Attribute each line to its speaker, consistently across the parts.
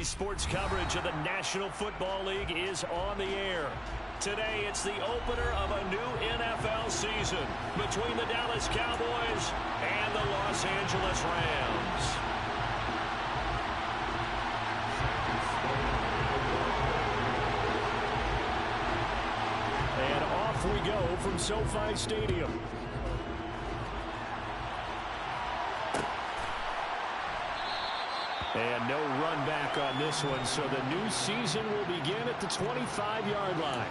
Speaker 1: Today's sports coverage of the National Football League is on the air. Today, it's the opener of a new NFL season between the Dallas Cowboys and the Los Angeles Rams. And off we go from SoFi Stadium. And no run back on this one, so the new season will begin at the 25-yard line.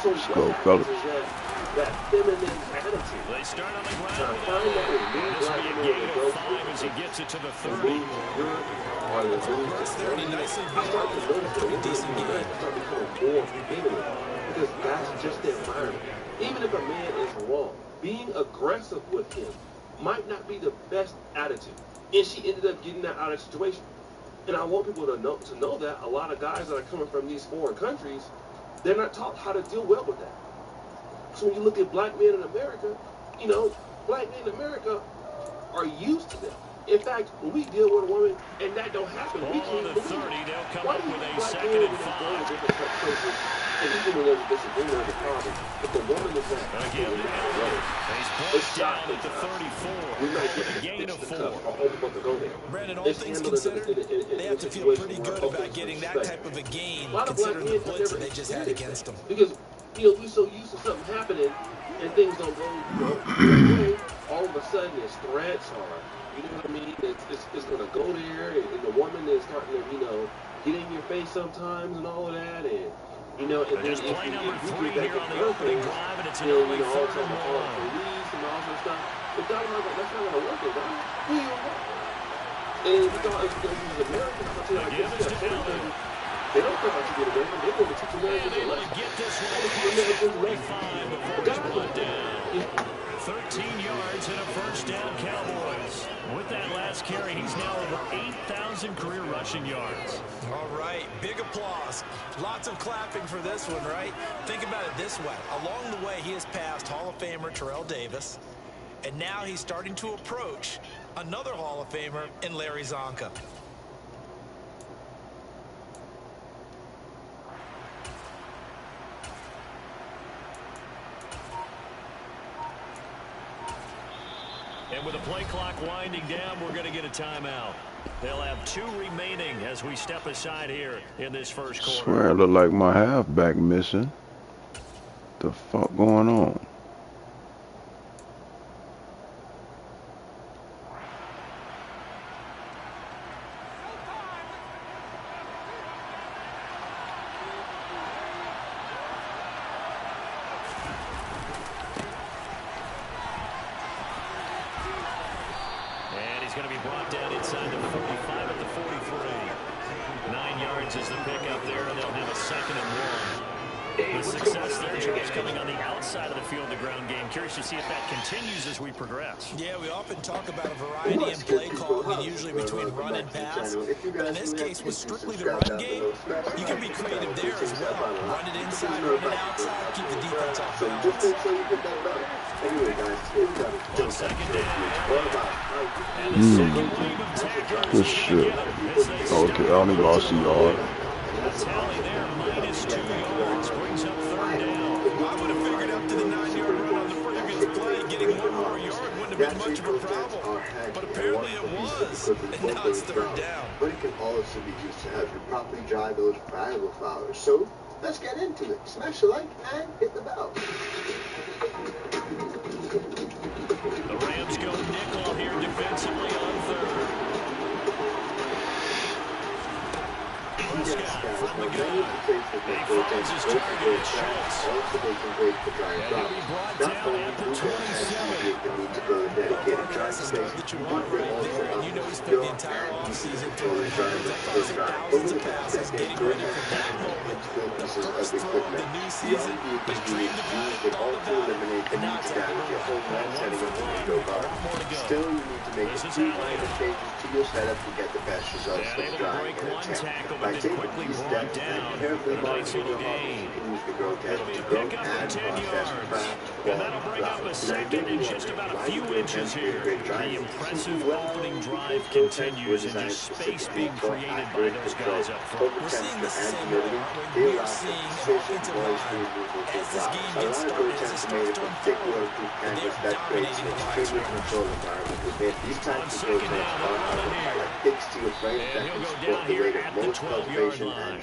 Speaker 2: Let's go, fellas.
Speaker 3: That feminine attitude.
Speaker 1: They start on the ground. This will be a gain of 5 as he gets it to the 30.
Speaker 4: First 30, nicely built. Pretty decent game.
Speaker 3: Because that's just the environment. Even if a man is wrong, being aggressive with him might not be the best attitude. And she ended up getting that out of the situation. And I want people to know that a lot of guys that are coming from these foreign countries, they're not taught how to deal well with that. So when you look at black men in America, you know, black men in America are used to that. In fact, when we deal with a woman and that don't happen, we can't believe it.
Speaker 1: They'll come
Speaker 3: Why
Speaker 1: up
Speaker 3: do you
Speaker 1: with a
Speaker 3: think black
Speaker 1: second
Speaker 3: men
Speaker 1: and 5.
Speaker 3: and even when there's a disagreement or a problem, if the woman is not
Speaker 1: Again, he's pushed down at the 34 with a gain of 4.
Speaker 4: Brandon, all things considered, they have to feel pretty good about getting that type of a gain, considering the blitz that they just had against them.
Speaker 3: Because, you know, we're so used to something happening and things don't go, you know, your way. All of a sudden, there's threats or, you know what I mean? It's going to go there, and the woman is starting to, you know, get in your face sometimes and all of that, and you know, and then if
Speaker 1: play number
Speaker 3: you
Speaker 1: 3
Speaker 3: get
Speaker 1: here
Speaker 3: back
Speaker 1: on
Speaker 3: to
Speaker 1: the opening
Speaker 3: girlfriends,
Speaker 1: drive, and it's an
Speaker 3: you know,
Speaker 1: early
Speaker 3: all
Speaker 1: third
Speaker 3: type
Speaker 1: and
Speaker 3: of
Speaker 1: long.
Speaker 3: police and all that stuff. But that's not going to work, dog. Who you want? And if you use American, I'm going to tell you like this, they don't care about you being American. They're going to teach Americans a lesson.
Speaker 1: Get this one across the 45 before it's brought down. 13 yards and a first down, Cowboys. With that last carry, he's now over 8,000 career rushing yards.
Speaker 4: All right, big applause. Lots of clapping for this one, right? Think about it this way. Along the way, he has passed Hall of Famer Terrell Davis, and now he's starting to approach another Hall of Famer in Larry Zonka.
Speaker 1: And with the play clock winding down, we're going to get a timeout. They'll have 2 remaining as we step aside here in this first quarter.
Speaker 2: Swear I look like my halfback missing. The fuck going on?
Speaker 1: Going to be brought down inside the 45 at the 43. 9 yards is the pickup there, and they'll have a 2nd and 1. The success there, Charles, coming on the outside of the field, the ground game. Curious to see if that continues as we progress.
Speaker 4: Yeah, we often talk about a variety in play calling, and usually between run and pass. In this case, with strictly the run game, you can be creative there as well. Run it inside, run it outside, keep the defense off balance.
Speaker 1: On 2nd down.
Speaker 2: Good shit. Okay, I only lost a yard.
Speaker 1: Tally there, minus 2 yards, brings up 3rd down.
Speaker 4: I would have figured up to the 9-yard run on the previous play. Getting 1 more yard wouldn't have been much of a problem. But apparently it was. And now it's 3rd down.
Speaker 5: But it can also be used to help you properly drive those valuable flowers. So let's get into it. Smash the like and hit the bell.
Speaker 1: The Rams go nickel here defensively on 3rd. from the scout from the gun. He finds his target, it's Schultz.
Speaker 5: Also making great for drying
Speaker 1: And he'll be brought down at the 27.
Speaker 4: That you want right there, and you know he spent the entire offseason throwing thousands of passes, getting ready for that moment. The first throw of the new season, he's dreamed about, thought about it, and now it's happening.
Speaker 5: Still, you need to make a few minor changes to your setup to get the best results from drying
Speaker 1: break
Speaker 5: and
Speaker 1: one
Speaker 5: attempt.
Speaker 1: tackle,
Speaker 5: By
Speaker 1: but then
Speaker 5: taking
Speaker 1: quickly
Speaker 5: these
Speaker 1: brought
Speaker 5: steps
Speaker 1: down.
Speaker 5: and carefully
Speaker 1: A nice
Speaker 5: monitoring
Speaker 1: little
Speaker 5: your
Speaker 1: gain.
Speaker 5: options, use the grow test
Speaker 1: It'll be
Speaker 5: to
Speaker 1: a
Speaker 5: grow
Speaker 1: pickup
Speaker 5: and
Speaker 1: of 10
Speaker 5: process
Speaker 1: yards.
Speaker 5: craft
Speaker 1: And that'll bring up a second and just about a few inches here. The impressive opening drive continues, and just space being created by those guys up front.
Speaker 4: We're seeing this the same way, aren't we? We're seeing the offensive line, as this game gets started, as it starts to unfold, they're dominating the line scrimmage.
Speaker 1: On second down, they'll run it here. And he'll go down here at the 12-yard line.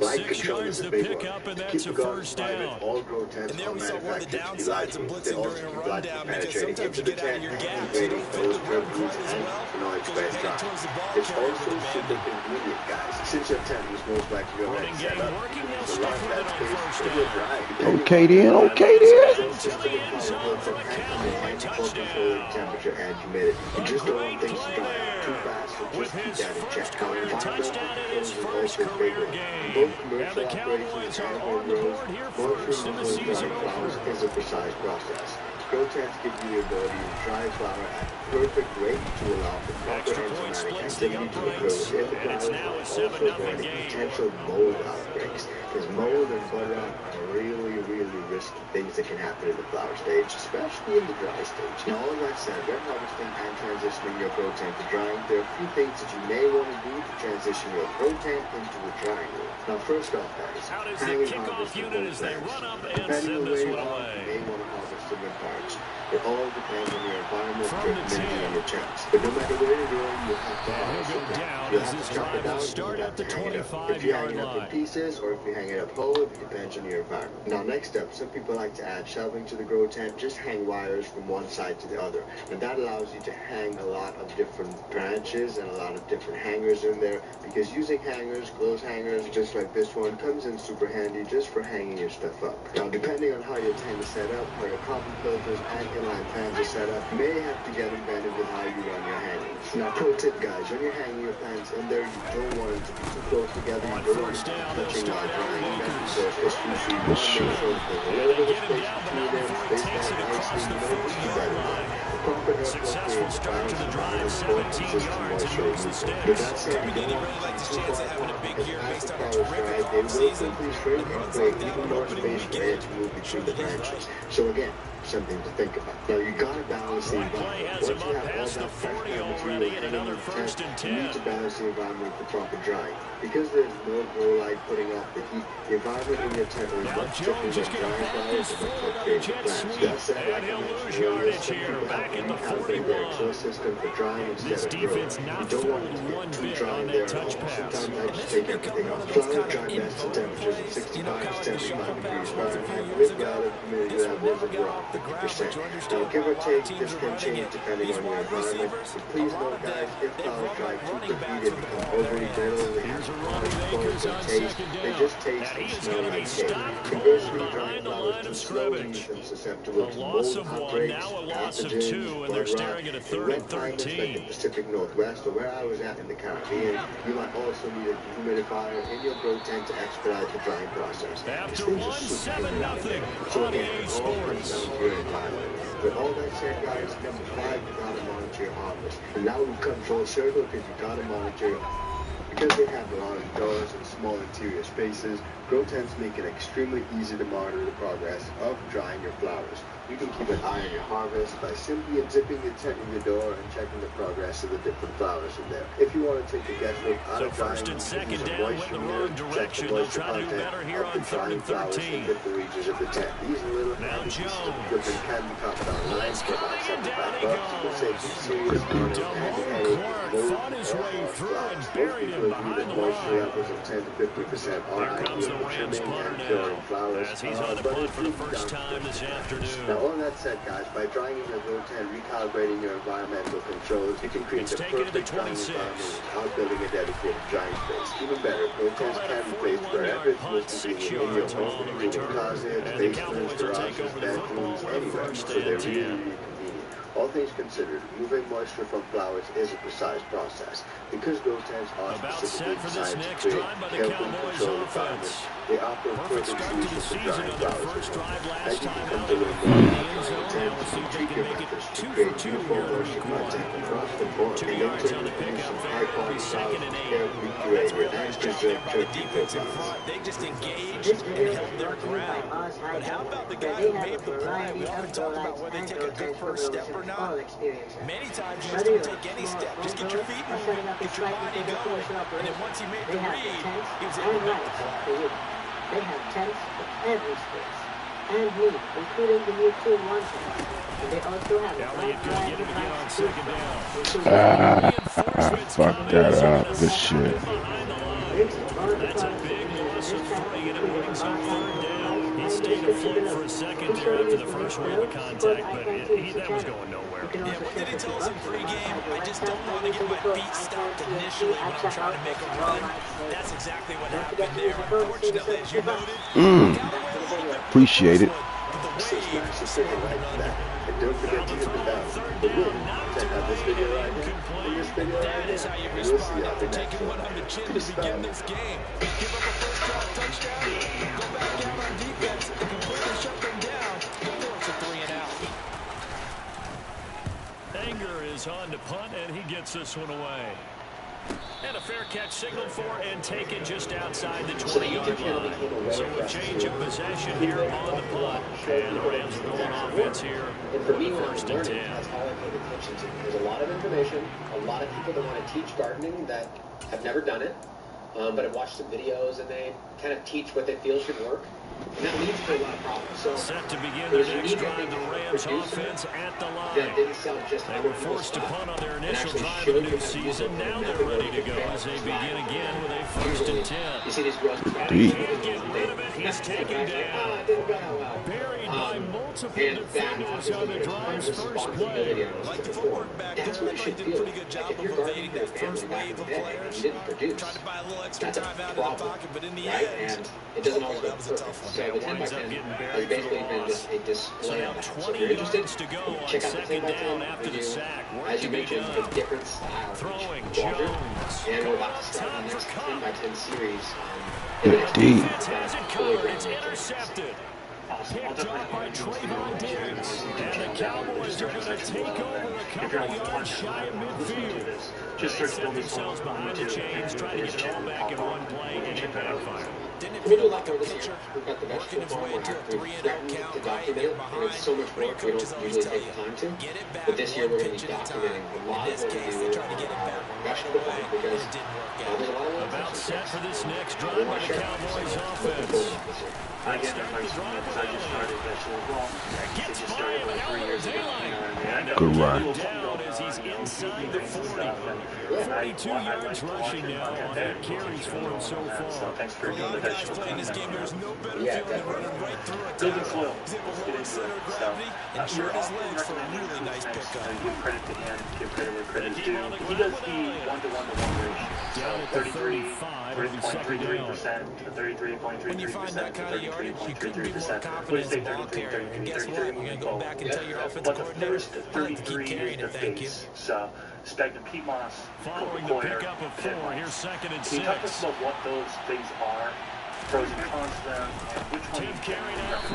Speaker 1: 6 yards to pick up, and that's a first down.
Speaker 4: And there we saw one of the downsides of blitzing during a rundown, because sometimes you get out of your gaps, you don't fit the run quite as well, because you're heading towards the ball
Speaker 5: It's
Speaker 4: carrier
Speaker 5: also
Speaker 4: with
Speaker 5: super
Speaker 4: bandit.
Speaker 5: convenient, guys. Since your tent is most likely already
Speaker 1: Running
Speaker 5: set
Speaker 1: game
Speaker 5: up,
Speaker 1: working, they'll
Speaker 5: the
Speaker 1: stick
Speaker 5: line
Speaker 1: with it
Speaker 5: that
Speaker 1: on
Speaker 5: space
Speaker 1: first
Speaker 5: to
Speaker 1: down.
Speaker 5: your drive.
Speaker 2: Okay then, okay then.
Speaker 1: To the end zone for a Cowboy touchdown.
Speaker 5: Temperature and humidity. You just don't want
Speaker 1: Great
Speaker 5: things to
Speaker 1: play
Speaker 5: dry out too
Speaker 1: there.
Speaker 5: fast, so
Speaker 1: With
Speaker 5: just keep
Speaker 1: his
Speaker 5: that in
Speaker 1: first
Speaker 5: check.
Speaker 1: career touchdown in his first career game.
Speaker 5: Both
Speaker 1: And
Speaker 5: commercial
Speaker 1: the Cowboys
Speaker 5: operations
Speaker 1: are
Speaker 5: and
Speaker 1: on the
Speaker 5: home
Speaker 1: board here
Speaker 5: grows,
Speaker 1: first in the season
Speaker 5: flowers
Speaker 1: opener.
Speaker 5: is a precise process. Grow tents give you the ability to dry flower at the perfect rate to allow for proper
Speaker 1: Extra point
Speaker 5: enzymatic
Speaker 1: splits the
Speaker 5: activity to occur
Speaker 1: uprights,
Speaker 5: within the
Speaker 1: and it's
Speaker 5: flowers,
Speaker 1: now a
Speaker 5: while
Speaker 1: 7-0
Speaker 5: also avoiding
Speaker 1: game.
Speaker 5: potential mold outbreaks. Because mold and butter rot are really risky things that can happen in the flower stage, especially in the dry stage. Now, all that said, when harvesting and transitioning your grow tent to drying, there are a few things that you may want to do to transition your grow tent into a drying room. Now, first off, guys,
Speaker 1: Out is the
Speaker 5: hang and
Speaker 1: kickoff
Speaker 5: harvest the
Speaker 1: unit
Speaker 5: whole
Speaker 1: as they
Speaker 5: branch.
Speaker 1: run up and
Speaker 5: Depending
Speaker 1: send
Speaker 5: on
Speaker 1: this
Speaker 5: where you
Speaker 1: one
Speaker 5: are,
Speaker 1: away.
Speaker 5: you may want to harvest them in parts. It all depends on your environment,
Speaker 1: From
Speaker 5: your
Speaker 1: the
Speaker 5: humidity,
Speaker 1: 10.
Speaker 5: and your temps. But no matter where you're going, you have to
Speaker 1: And
Speaker 5: harvest
Speaker 1: he'll
Speaker 5: it
Speaker 1: go
Speaker 5: down.
Speaker 1: down
Speaker 5: You
Speaker 1: as
Speaker 5: have
Speaker 1: this
Speaker 5: to chop
Speaker 1: drive
Speaker 5: it down,
Speaker 1: will
Speaker 5: and
Speaker 1: start
Speaker 5: you
Speaker 1: at
Speaker 5: have
Speaker 1: the
Speaker 5: to hang it up. If you
Speaker 1: 25-yard
Speaker 5: hang it up in
Speaker 1: line.
Speaker 5: pieces, or if you hang it up whole, it depends on your environment. Now, next up, some people like to add shelving to the grow tent. Just hang wires from one side to the other. And that allows you to hang a lot of different branches and a lot of different hangers in there, because using hangers, clothes hangers, just like this one, comes in super handy just for hanging your stuff up. Now, depending on how your tent is set up, how your carbon filters and inline fans are set up, you may have to get inventive with how you run your hangings. Now, pro tip, guys, when you're hanging your plants in there, you don't want them to be too close together.
Speaker 1: On
Speaker 5: You don't want
Speaker 1: first
Speaker 5: them to
Speaker 1: down,
Speaker 5: be
Speaker 1: they'll
Speaker 5: touching
Speaker 1: start
Speaker 5: while
Speaker 1: out
Speaker 5: drying
Speaker 1: with
Speaker 5: them,
Speaker 1: Akers.
Speaker 5: so it's too soon. You want to make sure that there's a
Speaker 1: And
Speaker 5: little
Speaker 1: they
Speaker 5: bit of
Speaker 1: get him
Speaker 5: space
Speaker 1: down, but
Speaker 5: between
Speaker 1: not
Speaker 5: them,
Speaker 1: before he
Speaker 5: space
Speaker 1: takes
Speaker 5: that
Speaker 1: it across
Speaker 5: nicely,
Speaker 1: the
Speaker 5: you know, just keep
Speaker 1: 40-yard
Speaker 5: that in
Speaker 1: line.
Speaker 5: mind. Proper airflow
Speaker 1: Successful
Speaker 5: creates
Speaker 1: start to the
Speaker 5: balance
Speaker 1: drive,
Speaker 5: and
Speaker 1: 17
Speaker 5: consistent
Speaker 1: yards, and he
Speaker 5: moisture
Speaker 1: moves the
Speaker 5: removal.
Speaker 1: sticks.
Speaker 5: With that said,
Speaker 4: Kirby
Speaker 5: you don't
Speaker 4: Denny
Speaker 5: want
Speaker 4: really
Speaker 5: to
Speaker 4: likes
Speaker 5: be
Speaker 4: his
Speaker 5: too
Speaker 4: chance
Speaker 5: far
Speaker 4: of having a
Speaker 5: apart,
Speaker 4: big
Speaker 5: because
Speaker 4: year
Speaker 5: as
Speaker 4: based
Speaker 5: the
Speaker 4: on a
Speaker 5: flowers
Speaker 4: terrific
Speaker 5: dry, they will
Speaker 4: offseason.
Speaker 5: quickly shrink
Speaker 4: And
Speaker 5: and
Speaker 4: runs
Speaker 5: create
Speaker 4: like that
Speaker 5: even
Speaker 4: on
Speaker 5: more
Speaker 4: opening
Speaker 5: space for air
Speaker 4: weekend
Speaker 5: to move
Speaker 4: show
Speaker 5: between
Speaker 4: that
Speaker 5: the
Speaker 4: he's
Speaker 5: branches.
Speaker 4: right.
Speaker 5: So again, something to think about. Now, you gotta balance the
Speaker 1: One play
Speaker 5: environment.
Speaker 1: has him
Speaker 5: Once you
Speaker 1: up
Speaker 5: have all
Speaker 1: past the
Speaker 5: that fresh
Speaker 1: 40
Speaker 5: plant
Speaker 1: already,
Speaker 5: material
Speaker 1: and
Speaker 5: hanging
Speaker 1: another
Speaker 5: in the
Speaker 1: first
Speaker 5: tent,
Speaker 1: and
Speaker 5: you need
Speaker 1: 10.
Speaker 5: to balance the environment for proper drying. Because there's no grow light putting off the heat, the environment in your tent is
Speaker 1: Now
Speaker 5: much
Speaker 1: Jones
Speaker 5: thicker
Speaker 1: is
Speaker 5: than
Speaker 1: going to
Speaker 5: drying
Speaker 1: back
Speaker 5: flowers
Speaker 1: this
Speaker 5: and much
Speaker 1: forward
Speaker 5: more
Speaker 1: on the
Speaker 5: creative
Speaker 1: jet
Speaker 5: plants.
Speaker 1: sweep,
Speaker 5: That said,
Speaker 1: and
Speaker 5: like I
Speaker 1: he'll
Speaker 5: mentioned
Speaker 1: lose
Speaker 5: earlier,
Speaker 1: yardage
Speaker 5: some
Speaker 1: here,
Speaker 5: people have
Speaker 1: back
Speaker 5: to
Speaker 1: at the
Speaker 5: recalibrate their
Speaker 1: 41.
Speaker 5: exhaust system for drying instead
Speaker 1: This
Speaker 5: of
Speaker 1: defense
Speaker 5: growing.
Speaker 1: not
Speaker 5: You don't want
Speaker 1: fooled
Speaker 5: it to
Speaker 1: one
Speaker 5: get too
Speaker 1: bit
Speaker 5: dry
Speaker 1: on
Speaker 5: in
Speaker 1: that
Speaker 5: there at
Speaker 1: touch
Speaker 5: all.
Speaker 1: pass.
Speaker 5: Sometimes I
Speaker 4: And
Speaker 5: just
Speaker 4: this
Speaker 5: take
Speaker 4: has become
Speaker 5: everything
Speaker 4: one
Speaker 5: off.
Speaker 4: of those
Speaker 5: Flowers
Speaker 4: kind
Speaker 5: dry
Speaker 4: of
Speaker 5: best at
Speaker 4: in-vogue
Speaker 5: temperatures of
Speaker 4: plays,
Speaker 5: 65
Speaker 4: kind of
Speaker 5: to
Speaker 4: like the
Speaker 5: 75
Speaker 4: shuffle
Speaker 5: degrees
Speaker 4: pass was a few
Speaker 5: Fahrenheit
Speaker 4: years
Speaker 5: with
Speaker 4: ago.
Speaker 5: relative humidity
Speaker 4: This one
Speaker 5: levels
Speaker 4: never
Speaker 5: of
Speaker 4: got
Speaker 5: around
Speaker 4: off the ground,
Speaker 5: 50%.
Speaker 4: but you
Speaker 5: Now,
Speaker 4: understand
Speaker 5: give
Speaker 4: why
Speaker 5: or
Speaker 4: a lot of
Speaker 5: take,
Speaker 4: teams
Speaker 5: this
Speaker 4: are
Speaker 5: can
Speaker 4: running
Speaker 5: change
Speaker 4: it.
Speaker 5: depending
Speaker 4: These
Speaker 5: on your
Speaker 4: wide
Speaker 5: environment.
Speaker 4: receivers,
Speaker 5: But
Speaker 4: a
Speaker 5: please
Speaker 4: lot
Speaker 5: note,
Speaker 4: of them,
Speaker 5: guys, if
Speaker 4: they've
Speaker 5: flowers
Speaker 4: run
Speaker 5: dry
Speaker 4: like
Speaker 5: too
Speaker 4: running
Speaker 5: quickly,
Speaker 4: backs
Speaker 5: they
Speaker 4: with the
Speaker 5: become
Speaker 4: ball in their
Speaker 5: overly
Speaker 4: hands.
Speaker 5: brittle, they
Speaker 1: Here's
Speaker 5: have
Speaker 1: a
Speaker 5: a
Speaker 1: run
Speaker 5: hard
Speaker 1: with
Speaker 5: funk
Speaker 1: Akers
Speaker 5: or
Speaker 1: on
Speaker 5: taste.
Speaker 1: second
Speaker 5: They
Speaker 1: down.
Speaker 5: just taste
Speaker 1: And he
Speaker 5: and
Speaker 1: is
Speaker 5: smell
Speaker 1: going to
Speaker 5: like
Speaker 1: be
Speaker 5: cake.
Speaker 1: stopped
Speaker 5: Conversely,
Speaker 1: cold
Speaker 5: drying
Speaker 1: behind the
Speaker 5: flowers
Speaker 1: line
Speaker 5: too
Speaker 1: of
Speaker 5: slowly
Speaker 1: scrimmage.
Speaker 5: leaves them susceptible
Speaker 1: A
Speaker 5: to
Speaker 1: loss
Speaker 5: mold
Speaker 1: of one,
Speaker 5: outbreaks,
Speaker 1: now a loss of
Speaker 5: pathogens,
Speaker 1: two, and they're
Speaker 5: bud rot.
Speaker 1: staring at a
Speaker 5: In
Speaker 1: 3rd
Speaker 5: wet
Speaker 1: and
Speaker 5: climates like the
Speaker 1: 13.
Speaker 5: Pacific Northwest or where I was at in the Caribbean, you might also need a dehumidifier in your grow tent to expedite the drying process.
Speaker 1: After
Speaker 5: These things are
Speaker 1: one,
Speaker 5: super
Speaker 1: 7-0
Speaker 5: convenient. So
Speaker 1: on
Speaker 5: again,
Speaker 1: EA
Speaker 5: it all comes
Speaker 1: Sports.
Speaker 5: down to your environment. With all that said, guys, number 5, you gotta monitor your harvest. And now we've come full circle because you gotta monitor your because they have large doors and small interior spaces, grow tents make it extremely easy to monitor the progress of drying your flowers. You can keep an eye on your harvest by simply unzipping the tent in your door and checking the progress of the different flowers in there. If you want to take the guesswork out
Speaker 1: So
Speaker 5: of drying,
Speaker 1: first and
Speaker 5: you can
Speaker 1: second
Speaker 5: use a
Speaker 1: down went
Speaker 5: moisture
Speaker 1: the
Speaker 5: meter
Speaker 1: wrong
Speaker 5: to check
Speaker 1: direction.
Speaker 5: the
Speaker 1: They'll
Speaker 5: moisture
Speaker 1: try to do
Speaker 5: content
Speaker 1: better here
Speaker 5: of
Speaker 1: on
Speaker 5: the
Speaker 1: 3rd
Speaker 5: drying
Speaker 1: and
Speaker 5: flowers in
Speaker 1: 13.
Speaker 5: different regions of the tent. These little
Speaker 1: Now
Speaker 5: handy pieces of
Speaker 1: Jones.
Speaker 5: equipment can be copped online for about
Speaker 1: Coming and down he
Speaker 5: $75. You can save some serious money and
Speaker 1: Damone
Speaker 5: headache
Speaker 1: Clark
Speaker 5: with mold
Speaker 1: fought his
Speaker 5: or
Speaker 1: way
Speaker 5: hard
Speaker 1: through and
Speaker 5: flowers. Most
Speaker 1: buried
Speaker 5: people
Speaker 1: him
Speaker 5: agree
Speaker 1: behind
Speaker 5: that
Speaker 1: the
Speaker 5: moisture
Speaker 1: line.
Speaker 5: levels of 10 to 50% are
Speaker 1: Here comes
Speaker 5: ideal
Speaker 1: the
Speaker 5: for
Speaker 1: Rams
Speaker 5: trimming
Speaker 1: punter
Speaker 5: and
Speaker 1: now,
Speaker 5: curing flowers.
Speaker 1: as he's on the
Speaker 5: But
Speaker 1: punt
Speaker 5: it
Speaker 1: for the
Speaker 5: comes
Speaker 1: first
Speaker 5: down to
Speaker 1: time this afternoon.
Speaker 5: Now, all of that said, guys, by drawing in your road and recalibrating your environmental controls, you can create the perfect drawing environment without building a dedicated drying space. Even better, road can be placed wherever it's most convenient in your home, including closets, basements, garages, bedrooms, anywhere. So they're really convenient. All things considered, removing moisture from flowers is a precise process. Because grow tents are specifically designed to create carefully controlled environments, they offer a perfect solution for drying flowers at home. As you become to learn more about drying tents, you tweak your methods to create uniform moisture content across the board, and then to produce some high-quality flowers carefully curated and preserved turkey flowers.
Speaker 4: They just engaged and held their ground. But how about the guy who made the play? We often talk about whether they take a good first step or not. Many times you just don't take any step. Just get your feet moving, get your body going. And then once he made the read, he was able to make the play.
Speaker 6: They have tents for every space and need, including the new 2-in-1 tent. And they also have a
Speaker 1: Elliott going to get him again on second down.
Speaker 2: Fuck that up. Good shit.
Speaker 1: That's a big loss of 3, and it brings him 3rd down. He stayed afloat for a second there after the first wave of contact, but that was going nowhere.
Speaker 4: Yeah, what did he tell us in pregame? I just don't want to get my feet stopped initially when I'm trying to make a run. That's exactly what happened there. Unfortunately, as you noted,
Speaker 2: Appreciate it.
Speaker 5: And don't forget to hit the bell. The win. Check out this video right here. And this video right
Speaker 4: that is how you
Speaker 5: here. We'll see
Speaker 4: respond
Speaker 5: you
Speaker 4: after
Speaker 5: at the next
Speaker 4: taking one
Speaker 5: one.
Speaker 4: on the chin to begin this game. Give up a first drop touchdown, go back out on defense, and completely shut them down. It's a 3 and out.
Speaker 1: Anger is on to punt, and he gets this one away. And a fair catch signaled for and taken just outside the 20-yard line. So a change of possession here on the punt. And the Rams are going offense here.
Speaker 7: And for me, when I
Speaker 1: First
Speaker 7: was
Speaker 1: and
Speaker 7: learning,
Speaker 1: 10.
Speaker 7: that's all I paid attention to. There's a lot of information, a lot of people that want to teach gardening that have never done it, but have watched some videos and they kind of teach what they feel should work. And that leads to a lot of problems. So
Speaker 1: Set to begin their next drive, the Rams offense at the
Speaker 7: that
Speaker 1: line.
Speaker 7: didn't sound just
Speaker 1: They were forced to punt on their initial drive of the new season. Now they're ready to go as they begin again with a 1st and 10.
Speaker 7: You see these girls
Speaker 2: Deep.
Speaker 1: Can't get rid of it. He's taken down.
Speaker 7: it didn't go that well.
Speaker 1: Buried by multiple
Speaker 7: And that
Speaker 1: defenders on the drive's first play.
Speaker 4: Like the footwork back there,
Speaker 7: That's what it
Speaker 4: they
Speaker 7: should
Speaker 4: did a
Speaker 7: feel
Speaker 4: pretty
Speaker 7: like.
Speaker 4: good job
Speaker 7: If
Speaker 4: of
Speaker 7: you're guarding
Speaker 4: evading
Speaker 7: your
Speaker 4: that first
Speaker 7: family
Speaker 4: wave of
Speaker 7: back in the day and
Speaker 4: players.
Speaker 7: you didn't produce,
Speaker 4: Tried to buy a little extra
Speaker 7: that's a
Speaker 4: time out of
Speaker 7: problem,
Speaker 4: the pocket, but in the
Speaker 7: right?
Speaker 4: end,
Speaker 7: And it doesn't always go
Speaker 4: that was a tough
Speaker 7: perfect.
Speaker 4: one.
Speaker 7: So the 10 by
Speaker 1: Winds up
Speaker 7: 10
Speaker 1: getting
Speaker 7: has
Speaker 1: buried for
Speaker 7: basically
Speaker 1: the
Speaker 7: been
Speaker 1: loss.
Speaker 7: just a
Speaker 1: So
Speaker 7: display
Speaker 1: now
Speaker 7: of that. So
Speaker 1: 20
Speaker 7: if you're interested,
Speaker 1: yards to go on
Speaker 7: check out the 10
Speaker 1: second
Speaker 7: by
Speaker 1: down
Speaker 7: 10.
Speaker 1: after
Speaker 7: We
Speaker 1: the
Speaker 7: do,
Speaker 1: sack. Work
Speaker 7: as
Speaker 1: to
Speaker 7: you
Speaker 1: be
Speaker 7: mentioned,
Speaker 1: done.
Speaker 7: a different style.
Speaker 1: Throwing
Speaker 7: quadrant.
Speaker 1: Jones.
Speaker 7: And we're about to start
Speaker 1: Time
Speaker 7: the
Speaker 1: for
Speaker 7: next
Speaker 1: Cup.
Speaker 7: 10 by 10 series.
Speaker 2: Good D.
Speaker 1: Defense has it covered. It's intercepted. Picked off by Trayvon Diggs. And the Cowboys are going to take over a couple yards shy of midfield. They set themselves behind the chains, trying to get it all back in one play, and it backfired.
Speaker 4: didn't it
Speaker 7: We'll do
Speaker 4: feel
Speaker 7: a
Speaker 4: like
Speaker 7: lot
Speaker 4: a
Speaker 7: more this year.
Speaker 4: pitcher
Speaker 7: We've got the best
Speaker 4: working his way into a
Speaker 7: we've
Speaker 4: 3-0
Speaker 7: threatened
Speaker 4: count,
Speaker 7: to
Speaker 4: right?
Speaker 7: document
Speaker 4: You're
Speaker 7: it, and
Speaker 4: behind.
Speaker 7: it's so much
Speaker 4: What do
Speaker 7: work.
Speaker 4: your
Speaker 7: We
Speaker 4: coaches
Speaker 7: don't
Speaker 4: always
Speaker 7: usually
Speaker 4: tell
Speaker 7: take
Speaker 4: you?
Speaker 7: the time to.
Speaker 4: Get it back
Speaker 7: But this year
Speaker 4: one
Speaker 7: we're going to
Speaker 4: pitch
Speaker 7: be
Speaker 4: at a time.
Speaker 7: documenting a lot
Speaker 4: In
Speaker 7: of
Speaker 4: this
Speaker 7: what we
Speaker 4: case,
Speaker 7: do
Speaker 4: they tried to get it back
Speaker 7: rush
Speaker 4: right
Speaker 7: the
Speaker 4: away,
Speaker 7: ball because
Speaker 4: and it didn't work out.
Speaker 7: there's a lot of work.
Speaker 1: About set for this next drive by the Cowboys offense.
Speaker 8: I get it, like, because I just started vegetable ball. It just started like 3 years ago.
Speaker 2: Good run.
Speaker 1: Down as he's inside the 40. 42 yards rushing now on 8 carries for him so far.
Speaker 8: Thanks for
Speaker 4: For a
Speaker 8: doing
Speaker 4: lot
Speaker 8: the
Speaker 4: of guys
Speaker 8: vegetable
Speaker 4: playing this
Speaker 8: thing.
Speaker 4: game, there's no better
Speaker 7: Yeah,
Speaker 4: feeling than running right through a
Speaker 8: Building
Speaker 4: tackle.
Speaker 8: soil.
Speaker 4: He's able
Speaker 8: Let's
Speaker 4: to
Speaker 8: get
Speaker 4: lower
Speaker 8: into
Speaker 4: center of
Speaker 8: it.
Speaker 4: gravity and
Speaker 8: So,
Speaker 4: turn his
Speaker 8: often
Speaker 4: legs for a
Speaker 8: recommend
Speaker 4: really nice
Speaker 8: things,
Speaker 4: pickup.
Speaker 8: give credit to him, give credit where credit is due. He does the 1-to-1-to-1 ratio. So
Speaker 1: Down at the 35, it'll be second down.
Speaker 8: 33.33% to 33.33%.
Speaker 4: When you find that kind of yardage, you couldn't be more
Speaker 8: 33.33%.
Speaker 4: confident as a ball carrier. And guess what? You're going to go back and tell your offensive
Speaker 8: But the
Speaker 4: coordinator,
Speaker 8: first
Speaker 4: I like to keep
Speaker 8: 33
Speaker 4: carrying
Speaker 8: is
Speaker 4: it,
Speaker 8: the
Speaker 4: thank you.
Speaker 8: base. So, Spaghetti Pete Moss,
Speaker 1: Following the pickup of 4, here's second and
Speaker 8: can you talk to
Speaker 1: 6.
Speaker 8: us about what those things are, pros and cons to them, and which one
Speaker 1: Team
Speaker 8: you
Speaker 1: carried out.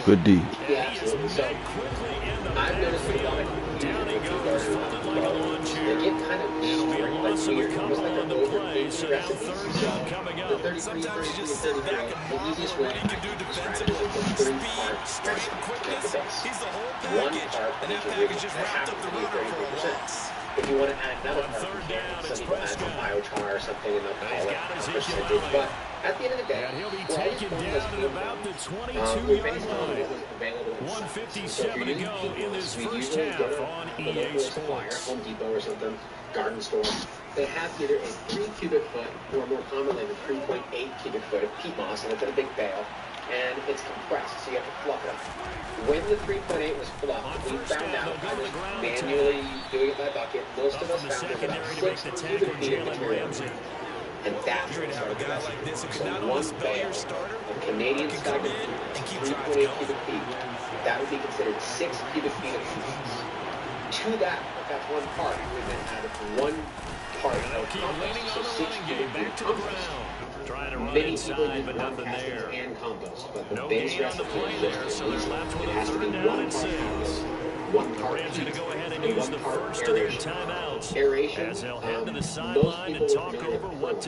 Speaker 2: Good D.
Speaker 7: Yeah, absolutely. So
Speaker 1: Quickly in the
Speaker 7: I've noticed a lot of
Speaker 1: down he goes, folded like a lawn
Speaker 7: they
Speaker 1: chair.
Speaker 7: get kind of
Speaker 1: It'll be a
Speaker 7: like
Speaker 1: loss of a
Speaker 7: weird,
Speaker 1: couple
Speaker 7: almost like
Speaker 1: on the
Speaker 7: they're
Speaker 1: play, so now
Speaker 7: recipes.
Speaker 1: 3rd down coming
Speaker 7: The
Speaker 1: up.
Speaker 7: 33,
Speaker 4: Sometimes you
Speaker 7: 32,
Speaker 4: just sit
Speaker 7: 33,
Speaker 4: back and
Speaker 7: the
Speaker 4: marvel
Speaker 7: easiest
Speaker 4: at
Speaker 7: way
Speaker 4: what he can do
Speaker 7: to describe
Speaker 4: defensively.
Speaker 7: it is a
Speaker 4: Speed,
Speaker 7: three-part
Speaker 4: strength, and
Speaker 7: at
Speaker 4: quickness.
Speaker 7: the base.
Speaker 4: He's the whole
Speaker 7: One
Speaker 4: package,
Speaker 7: part
Speaker 4: and that
Speaker 7: is
Speaker 4: package just
Speaker 7: that
Speaker 4: wrapped up
Speaker 7: happens
Speaker 4: the
Speaker 7: to be
Speaker 4: runner for a
Speaker 7: 33%.
Speaker 4: loss.
Speaker 7: If you want to add another
Speaker 1: On
Speaker 7: part,
Speaker 1: third
Speaker 7: you
Speaker 1: down,
Speaker 7: can.
Speaker 1: it's
Speaker 7: Some people add some
Speaker 1: Prescott.
Speaker 7: biochar or something, and they'll call
Speaker 1: He's
Speaker 7: it
Speaker 1: got
Speaker 7: a
Speaker 1: Ezekiel
Speaker 7: percentage.
Speaker 1: Elliott.
Speaker 7: But at the end of the day,
Speaker 1: And he'll be
Speaker 7: we're always
Speaker 1: taken
Speaker 7: pulling
Speaker 1: down
Speaker 7: this
Speaker 1: at
Speaker 7: game
Speaker 1: about the
Speaker 7: we're
Speaker 1: 22-yard
Speaker 7: based on
Speaker 1: line.
Speaker 7: what was available in stock. So if
Speaker 1: 1:57
Speaker 7: you're
Speaker 1: to
Speaker 7: using
Speaker 1: go
Speaker 7: Pete
Speaker 1: in
Speaker 7: Moss,
Speaker 1: this
Speaker 7: we
Speaker 1: first
Speaker 7: usually
Speaker 1: half
Speaker 7: go to
Speaker 1: on
Speaker 7: the
Speaker 1: EA
Speaker 7: local supplier,
Speaker 1: Sports.
Speaker 7: Home Depot or something, garden store. They have either a 3 cubic foot or more commonly the 3.8 cubic foot of peat moss, and it's in a big bale. and it's compressed, so you have to fluff it up. When the 3.8 was fluffed, we found out by just manually doing it by bucket, most of us found there's about 6 cubic feet of material. And that's what started the recipe. So one bale of Canadian stagnant food, 3.8 cubic feet, that would be considered 6 cubic feet of cheese. To that, if that's one part, we then add 1 part of compost, so 6 cubic feet of compost. Many people use ground castings and compost, but the base recipe is just it has to be 1 part compost, 1 part heat, and 1 part aeration. Aeration, most people are familiar with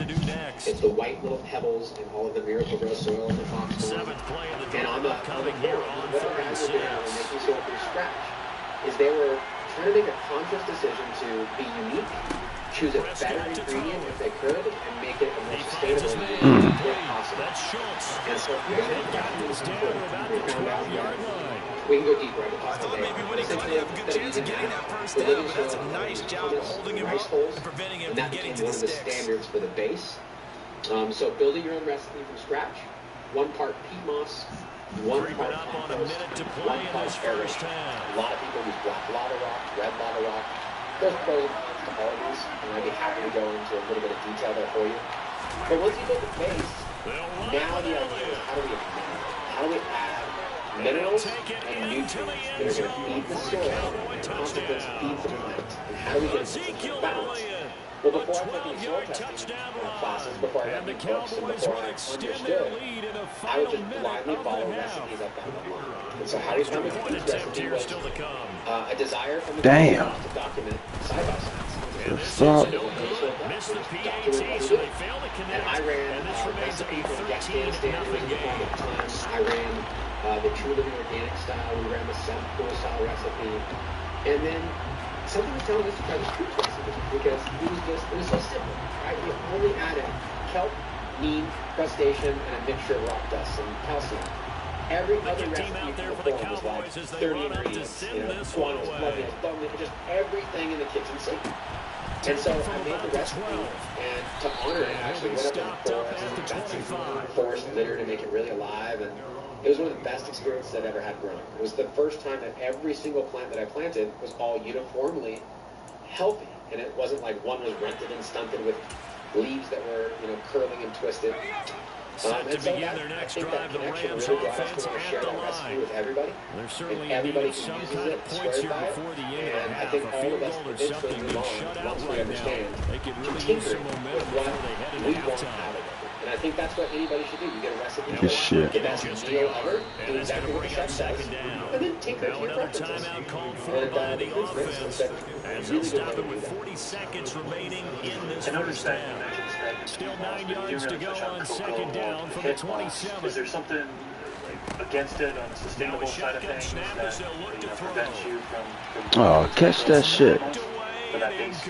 Speaker 7: it's the white little pebbles and all of the Miracle-Gro soil and the foxglove. And on the board, what the guys were doing when making soil from scratch is they were trying to make a conscious decision to be unique, choose a better ingredient if they could, and make it a more sustainable ingredient if possible. And so here's what we found out we can go deeper. I can talk all day. Essentially, the living soil,
Speaker 4: a nice job of holding him
Speaker 7: rice
Speaker 4: up
Speaker 7: holes,
Speaker 4: and preventing him
Speaker 7: and that
Speaker 4: from getting
Speaker 7: became
Speaker 4: to
Speaker 7: one
Speaker 4: the
Speaker 7: of the
Speaker 4: sticks.
Speaker 7: standards for the base. So building your own recipe from scratch, 1 part peat moss, 1 part compost, 1 part aeration. A lot of people use black lava rock, red lava rock. There's pros and cons to all of these, and I'd be happy to go into a little bit of detail there for you. But once you build the base, now the idea is how do we amend it? How do we add minerals and nutrients that are going to feed the soil and in consequence feed the plant? And how do we get it to balance? Well, before I took any soil testing classes, before I read any books, and before I understood, I would just blindly follow recipes I found online. And so how we found the first recipe was a desire from the
Speaker 2: Damn.
Speaker 7: to document side-by-sides.
Speaker 2: The fuck?
Speaker 7: And I ran a recipe from the Afghanistan at the time. I ran the True Living Organic style. We ran the Set Cool style recipe. And then something was telling us to try the Scoops recipe because it was so simple, right? We only added kelp, neem, crustacean, and a mixture of rock dust and calcium. Every other recipe before was like 30 ingredients, guanos, blood meals, just everything in the kitchen sink. And so I made the recipe, and to honor it, I actually went up in the forest and got some forest litter to make it really alive, and it was one of the best experiences I've ever had growing. It was the first time that every single plant that I planted was all uniformly healthy, and it wasn't like one was rented and stunted with leaves that were, curling and twisted. And so I think that connection really brought us to want to share that recipe with everybody. And everybody who uses it swears by it. And I think all of us eventually move on, once we understand, to tinker with what we want out of it. And I think that's what anybody should do. You get a recipe
Speaker 2: Good shit.
Speaker 7: the best meal ever, do exactly what the chef says, and then tinker to your preferences. And the Chris Vince said, really good way to do that.
Speaker 1: 40 seconds remaining in this
Speaker 8: I noticed
Speaker 1: first
Speaker 8: that
Speaker 1: half.
Speaker 8: you mentioned spending
Speaker 1: Still
Speaker 8: miles,
Speaker 1: 9
Speaker 8: but you
Speaker 1: yards
Speaker 8: didn't
Speaker 1: to go
Speaker 8: really touch
Speaker 1: on
Speaker 8: on
Speaker 1: second down from the
Speaker 8: hit loss.
Speaker 1: 27.
Speaker 8: Is there something against it on the sustainable side of things that prevents you from
Speaker 2: Oh, catch that shit.
Speaker 8: for that base?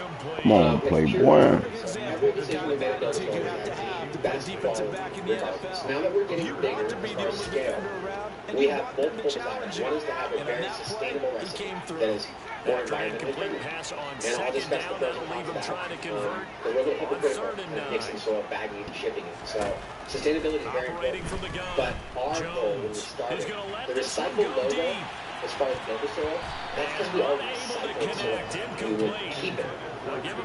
Speaker 2: Come on, playboy.
Speaker 7: Every decision we made at Building was the best quality regardless. Now that we're getting bigger as far as scale, we have multiple desires. One is to have a very sustainable recipe that is more environmentally friendly. And I'll discuss the pros and cons of that. But we're a little hypocritical in mixing soil, bagging, and shipping it. So sustainability is very important. But our goal when we started, the recycled logo, as far as builder soil, that's because we already recycled soil. We would keep it.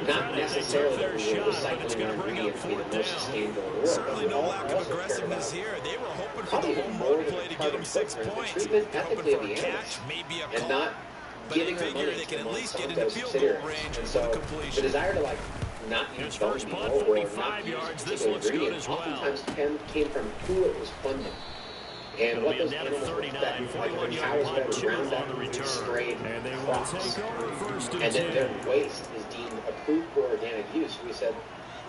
Speaker 7: Not necessarily that we were recycling our ingredient to be the most sustainable in the world.
Speaker 4: Certainly no lack of aggressiveness here. They were hoping for the home run play to get him 6 points.
Speaker 7: Treatment
Speaker 4: Hoping
Speaker 7: ethically of
Speaker 4: for a
Speaker 7: the
Speaker 4: catch,
Speaker 7: animals.
Speaker 4: maybe a
Speaker 7: And
Speaker 4: call.
Speaker 7: not
Speaker 4: But they
Speaker 7: giving our
Speaker 4: figure
Speaker 7: money
Speaker 4: they can
Speaker 7: to
Speaker 4: at least get in the
Speaker 7: Monsanto's
Speaker 4: field goal
Speaker 7: subsidiaries.
Speaker 4: range
Speaker 7: And
Speaker 4: with
Speaker 7: so
Speaker 4: a
Speaker 7: the
Speaker 4: completion.
Speaker 7: desire to not use bone
Speaker 1: first punt,
Speaker 7: meal or
Speaker 1: 45
Speaker 7: not use a
Speaker 1: yards. This
Speaker 7: particular
Speaker 1: looks good
Speaker 7: ingredient
Speaker 1: as well.
Speaker 7: oftentimes came from who it was funding. And
Speaker 1: It'll
Speaker 7: what
Speaker 1: be a
Speaker 7: those
Speaker 1: net of
Speaker 7: animals were
Speaker 1: 39,
Speaker 7: fed, like
Speaker 1: 41
Speaker 7: the
Speaker 1: yard
Speaker 7: cows
Speaker 1: punt,
Speaker 7: fed
Speaker 1: 2
Speaker 7: ground
Speaker 1: on the
Speaker 7: up
Speaker 1: return.
Speaker 7: sprayed
Speaker 1: And they will
Speaker 7: crops.
Speaker 1: take over first and
Speaker 7: And then
Speaker 1: 10.
Speaker 7: their waste is deemed approved for organic use. We said,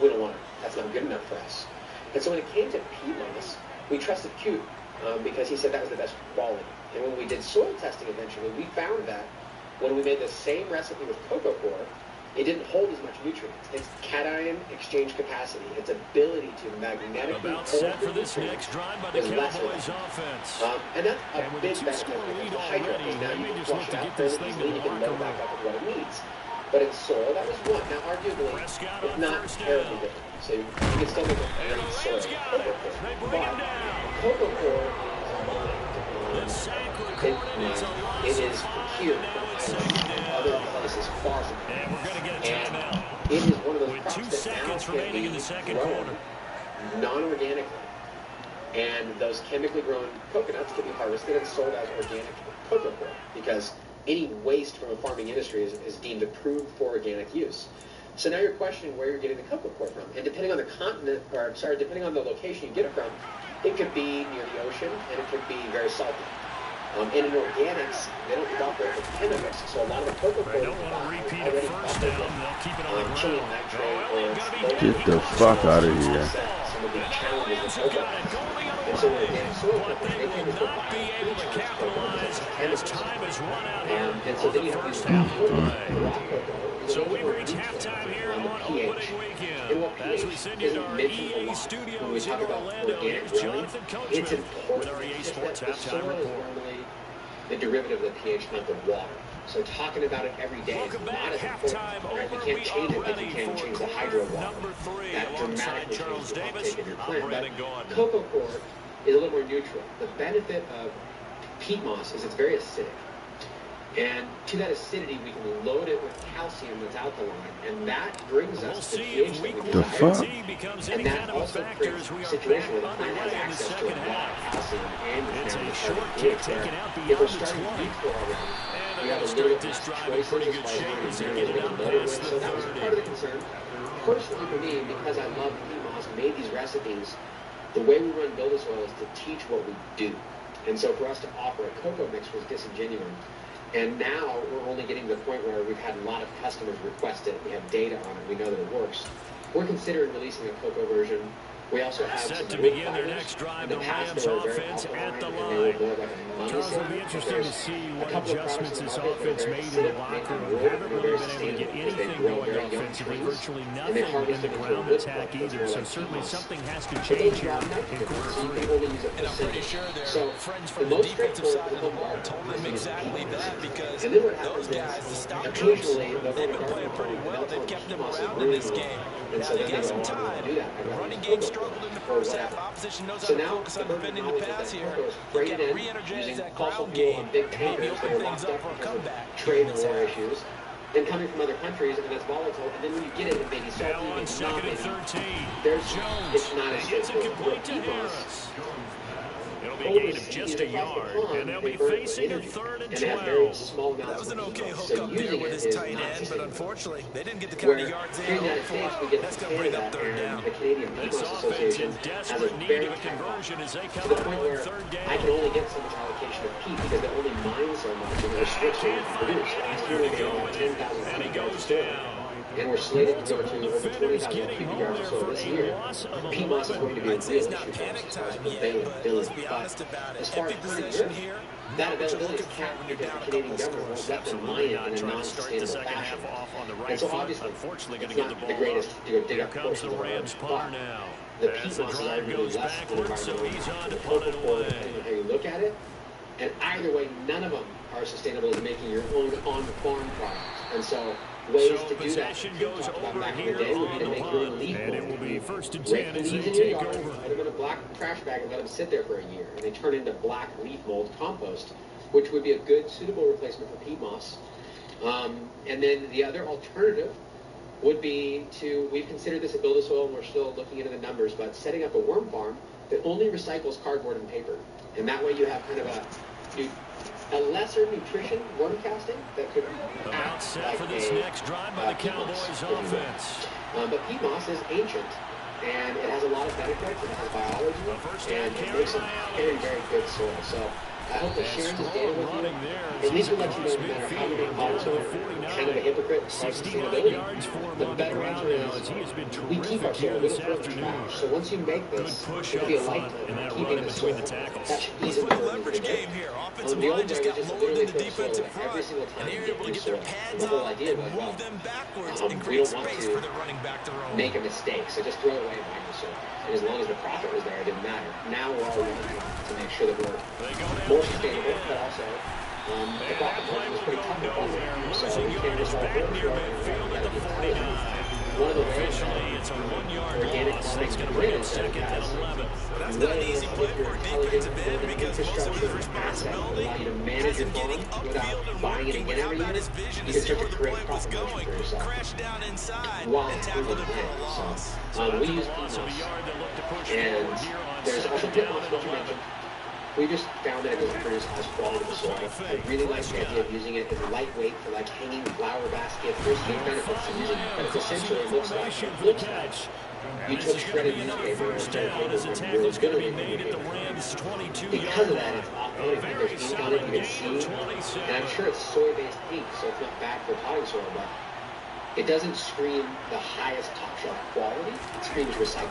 Speaker 7: we don't want it. That's not good enough for us. And so when it came to peat moss, we trusted Cute because he said that was the best quality. And when we did soil testing eventually, we found that when we made the same recipe with cocoa coir, it didn't hold as much nutrients. Its cation exchange capacity, its ability to magnetically
Speaker 1: About
Speaker 7: hold
Speaker 1: set for
Speaker 7: the
Speaker 1: this
Speaker 7: nutrients
Speaker 1: next drive by the
Speaker 7: is lesser.
Speaker 1: Cowboys offense.
Speaker 7: And that's a
Speaker 1: And with
Speaker 7: big
Speaker 1: a
Speaker 7: benefit
Speaker 1: two-score
Speaker 7: because
Speaker 1: lead
Speaker 7: the hydro
Speaker 1: already,
Speaker 7: is now
Speaker 1: they
Speaker 7: you
Speaker 1: may
Speaker 7: can
Speaker 1: just
Speaker 7: flush
Speaker 1: look
Speaker 7: it
Speaker 1: to
Speaker 7: out
Speaker 1: get this
Speaker 7: fairly
Speaker 1: thing to
Speaker 7: easily,
Speaker 1: the
Speaker 7: you can load
Speaker 1: locker
Speaker 7: back
Speaker 1: room.
Speaker 7: up with what it needs. But in soil, that was one. Now, arguably,
Speaker 1: Prescott
Speaker 7: it's
Speaker 1: on
Speaker 7: not
Speaker 1: first
Speaker 7: terribly
Speaker 1: down.
Speaker 7: different. So you can still make a great soil.
Speaker 1: They bring him down.
Speaker 7: But cocoa core is it is here from other places far from here.
Speaker 1: And we're going to get a timeout.
Speaker 7: It is one of those
Speaker 1: With
Speaker 7: crops
Speaker 1: 2
Speaker 7: that
Speaker 1: seconds
Speaker 7: now can
Speaker 1: remaining
Speaker 7: be
Speaker 1: in the second
Speaker 7: grown
Speaker 1: quarter.
Speaker 7: non-organically. And those chemically grown coconuts can be harvested and sold as organic cocoa core because any waste from a farming industry is deemed approved for organic use. So now you're questioning where you're getting the cocoa core from. And depending on the continent, or sorry, depending on the location you get it from, it could be near the ocean and it could be very salty. And in organics, they don't operate with chemicals, so a lot of the cocoa core
Speaker 1: They don't want to repeat a first down. They'll keep it on the ground.
Speaker 2: Get the fuck out of here.
Speaker 7: Some of the challenges with cocoa. And so organic soil companies, they can just go buy
Speaker 1: able to capitalize as time has run out here
Speaker 7: and so then you have
Speaker 1: first
Speaker 7: to
Speaker 1: half of play. So
Speaker 7: we
Speaker 1: we've reached halftime here on opening weekend. As we send you to our EA studios in Orlando, here's Jonathan Coachman with our EA Sports halftime report.
Speaker 7: The derivative of the pH, not the water. So talking about it every day is not as important. Right? We can't change it like you can change the hydro water. That dramatically changes the uptake in your plant. But cocoa core is a little more neutral. The benefit of peat moss is it's very acidic. And to that acidity, we can load it with calcium that's alkaline, and that brings us to pH that we
Speaker 2: The fuck?
Speaker 7: and that also creates a situation where the plant has access to a lot of calcium and
Speaker 1: It's
Speaker 7: now
Speaker 1: a
Speaker 7: the
Speaker 1: short
Speaker 7: perfect
Speaker 1: kick
Speaker 7: pH
Speaker 1: taken
Speaker 7: there.
Speaker 1: out
Speaker 7: If we're
Speaker 1: beyond the
Speaker 7: starting
Speaker 1: 20.
Speaker 7: deep core already, we have a
Speaker 1: Start
Speaker 7: little
Speaker 1: this
Speaker 7: less
Speaker 1: drive in
Speaker 7: choices
Speaker 1: pretty
Speaker 7: as
Speaker 1: good
Speaker 7: far as
Speaker 1: shape as
Speaker 7: how
Speaker 1: they
Speaker 7: many
Speaker 1: get it
Speaker 7: areas
Speaker 1: out
Speaker 7: we can load it
Speaker 1: past
Speaker 7: with.
Speaker 1: the
Speaker 7: So that was
Speaker 1: 30.
Speaker 7: part of the concern. Personally for me, because I love peat moss, made these recipes, the way we run Build This Oil is to teach what we do. And so for us to offer a cocoa mix was disingenuous. And now we're only getting to the point where we've had a lot of customers request it. We have data on it. We know that it works. We're considering releasing a cocoa version. We also have
Speaker 1: Set
Speaker 7: some
Speaker 1: to
Speaker 7: wood
Speaker 1: begin their
Speaker 7: fibers.
Speaker 1: next drive,
Speaker 7: In
Speaker 1: the
Speaker 7: the past,
Speaker 1: Rams
Speaker 7: they were very
Speaker 1: offense
Speaker 7: alkaline,
Speaker 1: at the
Speaker 7: and they were
Speaker 1: line.
Speaker 7: more like a money
Speaker 1: Charles, it'll be
Speaker 7: saver.
Speaker 1: interesting to see what
Speaker 7: A couple of products
Speaker 1: adjustments
Speaker 7: in
Speaker 1: this
Speaker 7: the market that are
Speaker 1: offense
Speaker 7: very
Speaker 1: made in the
Speaker 7: acidic,
Speaker 1: locker
Speaker 7: made
Speaker 1: room.
Speaker 7: from wood,
Speaker 1: Haven't
Speaker 7: and they're
Speaker 1: really
Speaker 7: very
Speaker 1: been able to get
Speaker 7: sustainable because they
Speaker 1: anything
Speaker 7: grow
Speaker 1: going
Speaker 7: very young
Speaker 1: offensively,
Speaker 7: trees,
Speaker 1: virtually
Speaker 7: and they
Speaker 1: nothing
Speaker 7: harvest
Speaker 1: in
Speaker 7: them
Speaker 1: the
Speaker 7: into a
Speaker 1: ground
Speaker 7: wood
Speaker 1: attack
Speaker 7: pulp that's
Speaker 1: either.
Speaker 7: more
Speaker 1: So
Speaker 7: like peat
Speaker 1: certainly
Speaker 7: moss.
Speaker 1: something has to
Speaker 7: But
Speaker 1: change
Speaker 7: those
Speaker 1: here
Speaker 7: drop
Speaker 1: in
Speaker 7: nitrogen,
Speaker 1: quarter
Speaker 7: so you
Speaker 1: three.
Speaker 7: can only use it
Speaker 4: And
Speaker 7: for
Speaker 4: I'm pretty
Speaker 7: syrup.
Speaker 4: sure their
Speaker 7: So
Speaker 4: friends
Speaker 7: the
Speaker 4: from the
Speaker 7: most
Speaker 4: defensive
Speaker 7: straightforward
Speaker 4: side
Speaker 7: for
Speaker 4: of the
Speaker 7: home
Speaker 4: ball
Speaker 7: garden
Speaker 4: told
Speaker 7: is
Speaker 4: them
Speaker 7: to use
Speaker 4: exactly
Speaker 7: peat
Speaker 4: that
Speaker 7: moss.
Speaker 4: because
Speaker 7: And then what
Speaker 4: those
Speaker 7: happens
Speaker 4: guys,
Speaker 7: is
Speaker 4: the stop jumps,
Speaker 7: occasionally they'll
Speaker 4: they've
Speaker 7: go to
Speaker 4: been playing
Speaker 7: garden
Speaker 4: pretty
Speaker 7: home,
Speaker 4: well.
Speaker 7: and they'll
Speaker 4: They've
Speaker 7: tell
Speaker 4: kept
Speaker 7: peat
Speaker 4: them
Speaker 7: moss is
Speaker 4: around in
Speaker 7: really
Speaker 4: this
Speaker 7: good.
Speaker 4: game.
Speaker 7: And
Speaker 4: Now
Speaker 7: so
Speaker 4: they
Speaker 7: then
Speaker 4: got
Speaker 7: they
Speaker 4: some
Speaker 7: go, I don't want
Speaker 4: time.
Speaker 7: to do that. I'd
Speaker 4: The
Speaker 7: rather
Speaker 4: running
Speaker 7: use
Speaker 4: game
Speaker 7: cocoa
Speaker 4: struggled in the
Speaker 7: or
Speaker 4: first half.
Speaker 7: whatever.
Speaker 4: Opposition knows how
Speaker 7: So
Speaker 4: to
Speaker 7: now
Speaker 4: focus
Speaker 7: the
Speaker 4: on
Speaker 7: burden
Speaker 4: defending the
Speaker 7: knowledge is
Speaker 4: pass
Speaker 7: that
Speaker 4: here.
Speaker 7: cocoa is
Speaker 4: You
Speaker 7: freighted
Speaker 4: got to
Speaker 7: in
Speaker 4: re-energize
Speaker 7: using
Speaker 4: that
Speaker 7: fossil
Speaker 4: ground
Speaker 7: fuel
Speaker 4: game.
Speaker 7: on big
Speaker 4: Maybe
Speaker 7: tankers that
Speaker 4: open
Speaker 7: are
Speaker 4: things
Speaker 7: locked
Speaker 4: up
Speaker 7: up
Speaker 4: for a
Speaker 7: because of
Speaker 4: comeback
Speaker 7: trade
Speaker 4: in
Speaker 7: and
Speaker 4: this
Speaker 7: war
Speaker 4: half.
Speaker 7: issues. And coming from other countries, and it's volatile, and then when you get it, it may be salty,
Speaker 1: Now on
Speaker 7: maybe not,
Speaker 1: second and
Speaker 7: maybe
Speaker 1: 13. Jones.
Speaker 7: it's not as
Speaker 1: He gets it
Speaker 7: straightforward.
Speaker 1: complete to
Speaker 7: Peat moss,
Speaker 1: Harris. It'll be a gain of just a yard, and they'll be facing a 3rd and 12.
Speaker 7: Small
Speaker 4: That was
Speaker 7: amounts
Speaker 4: an
Speaker 7: of
Speaker 4: okay
Speaker 7: peat moss.
Speaker 4: hook
Speaker 7: So
Speaker 4: up there
Speaker 7: using
Speaker 4: with
Speaker 7: it
Speaker 4: his
Speaker 7: is
Speaker 4: tight
Speaker 7: not
Speaker 4: end, but
Speaker 7: sustainable.
Speaker 4: unfortunately, they didn't get the kind
Speaker 7: Where
Speaker 4: of yards
Speaker 7: here
Speaker 4: they
Speaker 7: in the
Speaker 4: hoped
Speaker 7: United States,
Speaker 4: for.
Speaker 7: we get
Speaker 4: That's
Speaker 7: to
Speaker 4: going to bring
Speaker 7: Canada,
Speaker 4: up 3rd down.
Speaker 7: and the Canadian Peat
Speaker 1: This
Speaker 7: Moss
Speaker 1: offense
Speaker 7: Association
Speaker 1: in
Speaker 7: has a
Speaker 1: desperate need
Speaker 7: very
Speaker 1: of a
Speaker 7: tight line.
Speaker 1: conversion as they
Speaker 7: To
Speaker 1: come
Speaker 7: the
Speaker 1: up
Speaker 7: point
Speaker 1: on
Speaker 7: where
Speaker 1: 3rd down.
Speaker 7: I can only get so much allocation of peat because they only mine so much and it restricts what we can produce. Last year we made about 10,000
Speaker 1: And he
Speaker 7: cubic yards
Speaker 1: goes
Speaker 7: of soil.
Speaker 1: down.
Speaker 7: And we're slated to go to
Speaker 1: Multiple
Speaker 7: over
Speaker 1: defenders
Speaker 7: 20,000
Speaker 1: getting
Speaker 7: cubic
Speaker 1: home
Speaker 7: yards
Speaker 1: there
Speaker 7: of soil
Speaker 1: for
Speaker 7: this
Speaker 1: a
Speaker 7: year.
Speaker 1: loss of
Speaker 7: Peat moss is
Speaker 1: 11.
Speaker 7: going to be a
Speaker 4: I'd say
Speaker 7: real
Speaker 4: it's not
Speaker 7: issue for us
Speaker 4: panic
Speaker 7: as far as
Speaker 4: time yet,
Speaker 7: availability.
Speaker 4: but let's be
Speaker 7: But
Speaker 4: honest about it.
Speaker 7: as far
Speaker 4: Empty
Speaker 7: as per
Speaker 4: possession
Speaker 7: year,
Speaker 4: here,
Speaker 7: that
Speaker 4: not what you're
Speaker 7: availability is
Speaker 4: looking for
Speaker 7: capped
Speaker 4: when you're
Speaker 7: because
Speaker 4: down
Speaker 7: the
Speaker 4: a
Speaker 7: Canadian
Speaker 4: couple
Speaker 7: government
Speaker 4: scores.
Speaker 7: won't let them mine
Speaker 1: Absolutely
Speaker 7: it
Speaker 1: not
Speaker 7: in a
Speaker 1: trying to start the
Speaker 7: non-sustainable
Speaker 1: second
Speaker 7: fashion.
Speaker 1: half off on the
Speaker 7: And
Speaker 1: right
Speaker 7: so
Speaker 1: foot.
Speaker 7: obviously,
Speaker 1: Unfortunately, going
Speaker 7: it's
Speaker 1: to give
Speaker 7: not
Speaker 1: the
Speaker 7: the
Speaker 1: ball
Speaker 7: greatest
Speaker 1: up.
Speaker 7: to go dig
Speaker 1: Here
Speaker 7: up
Speaker 1: comes
Speaker 7: portions
Speaker 1: the
Speaker 7: of our
Speaker 1: Rams
Speaker 7: but
Speaker 1: punter now.
Speaker 7: the
Speaker 1: As
Speaker 7: peat
Speaker 1: the
Speaker 7: moss is
Speaker 1: drive
Speaker 7: arguably
Speaker 1: goes
Speaker 7: less than
Speaker 1: backwards, so
Speaker 7: environmental
Speaker 1: he's on to
Speaker 7: than the
Speaker 1: punt it
Speaker 7: cocoa core,
Speaker 1: away.
Speaker 7: depending on how you look at it. And either way, none of them are sustainable as making your own on-farm product. And so ways
Speaker 1: So
Speaker 7: to do that,
Speaker 1: possession
Speaker 7: we
Speaker 1: goes
Speaker 7: talked about
Speaker 1: over
Speaker 7: back in
Speaker 1: here
Speaker 7: the day, would
Speaker 1: on
Speaker 7: be to
Speaker 1: the
Speaker 7: make your own
Speaker 1: punt.
Speaker 7: leaf
Speaker 1: And it
Speaker 7: mold.
Speaker 1: will be 1st and
Speaker 7: Rake
Speaker 1: 10
Speaker 7: the
Speaker 1: as they
Speaker 7: leaves in your
Speaker 1: take
Speaker 7: yard,
Speaker 1: over.
Speaker 7: put them in a black trash bag and let them sit there for a year. And they turn into black leaf mold compost, which would be a good, suitable replacement for peat moss. And then the other alternative would be to, we've considered this at Build This Oil, and we're still looking into the numbers, but setting up a worm farm that only recycles cardboard and paper. And that way you have kind of a lesser nutrition worm casting that could
Speaker 1: About
Speaker 7: act
Speaker 1: set
Speaker 7: like
Speaker 1: for this
Speaker 7: a
Speaker 1: next drive by the
Speaker 7: peat moss,
Speaker 1: Cowboys
Speaker 7: if you will.
Speaker 1: offense.
Speaker 7: But peat moss is ancient, and it has a lot of benefits, and it has biology, and it makes a very, very good soil. So I hope that sharing this data with you, at least will let you know no matter how many calls are kind of a hypocrite as far as
Speaker 1: 69
Speaker 7: sustainability,
Speaker 1: yards for him
Speaker 7: the
Speaker 1: on the
Speaker 7: better
Speaker 1: ground
Speaker 7: answer
Speaker 1: now
Speaker 7: is
Speaker 1: as he has been
Speaker 7: we keep our
Speaker 1: terrific
Speaker 7: soil
Speaker 1: here
Speaker 7: a
Speaker 1: this
Speaker 7: little further
Speaker 1: afternoon.
Speaker 7: trash. So once you make
Speaker 1: Good
Speaker 7: this,
Speaker 1: push
Speaker 7: it'll
Speaker 1: up
Speaker 7: be a
Speaker 1: front
Speaker 7: lifetime
Speaker 1: in that
Speaker 7: keeping
Speaker 1: run in
Speaker 7: the
Speaker 1: between
Speaker 7: soil.
Speaker 1: the tackles.
Speaker 7: That should
Speaker 4: Let's
Speaker 7: ease
Speaker 4: play
Speaker 7: into
Speaker 4: leverage
Speaker 7: the
Speaker 4: game here. Offensive
Speaker 7: the
Speaker 4: line
Speaker 7: old
Speaker 4: just
Speaker 7: way
Speaker 4: got
Speaker 7: was just
Speaker 4: lowered
Speaker 7: literally
Speaker 4: in the
Speaker 7: throw soil
Speaker 4: defensive
Speaker 7: every
Speaker 4: front,
Speaker 7: single
Speaker 4: and
Speaker 7: time
Speaker 4: they
Speaker 7: you
Speaker 4: were
Speaker 7: get
Speaker 4: able to
Speaker 7: new
Speaker 4: get their
Speaker 7: soil.
Speaker 4: pads
Speaker 7: And the whole
Speaker 4: on
Speaker 7: idea
Speaker 4: and
Speaker 7: was,
Speaker 4: move
Speaker 7: well,
Speaker 4: them backwards and
Speaker 7: we
Speaker 4: create
Speaker 7: don't want
Speaker 4: space
Speaker 7: to
Speaker 4: for their running back to roam.
Speaker 7: make a mistake, so just throw it away and buy new soil. And as long as the profit was there, it didn't matter. Now we're all working to make sure that we're more sustainable, but also the profit margin is pretty tough. So we can't just all go for it. We got to be intelligent. one of the ways
Speaker 1: Officially, it's a 1-yard
Speaker 7: organic
Speaker 1: loss.
Speaker 7: farming
Speaker 1: That's going to bring it
Speaker 7: is
Speaker 1: second and 11.
Speaker 4: That's not an easy play for a defensive end because most of his responsibility
Speaker 7: allow you to manage
Speaker 4: has
Speaker 7: your
Speaker 4: him getting
Speaker 7: farm
Speaker 4: upfield and
Speaker 7: without buying it
Speaker 4: working
Speaker 7: again
Speaker 4: without
Speaker 7: every
Speaker 4: about
Speaker 7: year.
Speaker 4: his vision
Speaker 7: You
Speaker 4: to
Speaker 7: can
Speaker 4: see
Speaker 7: start
Speaker 4: where
Speaker 7: to
Speaker 4: the
Speaker 7: create
Speaker 4: play was
Speaker 7: profit
Speaker 4: going.
Speaker 7: for yourself
Speaker 4: Crash down inside
Speaker 7: while
Speaker 4: and tackled it for
Speaker 7: playing.
Speaker 4: a loss.
Speaker 1: So
Speaker 7: We
Speaker 1: that's a
Speaker 7: use
Speaker 1: loss of a yard that looked to push
Speaker 7: and
Speaker 1: forward here on
Speaker 7: there's also
Speaker 1: second
Speaker 7: pit
Speaker 1: down
Speaker 7: moss,
Speaker 1: and
Speaker 7: which you
Speaker 1: 11.
Speaker 7: mentioned. We just found that it doesn't produce as quality of soil. I really like the idea of using it as lightweight for like hanging flower baskets. There's huge benefits to using it, but it's essentially it looks like you took shredded newspaper and
Speaker 1: down as a tackle is going to be made at the Rams' 22-yard
Speaker 7: because of that, it's authentic. There's ink on it, you can see. And I'm sure it's soy-based ink, so it's not bad for potting soil, but it doesn't scream the highest top shelf quality. It screams recycled.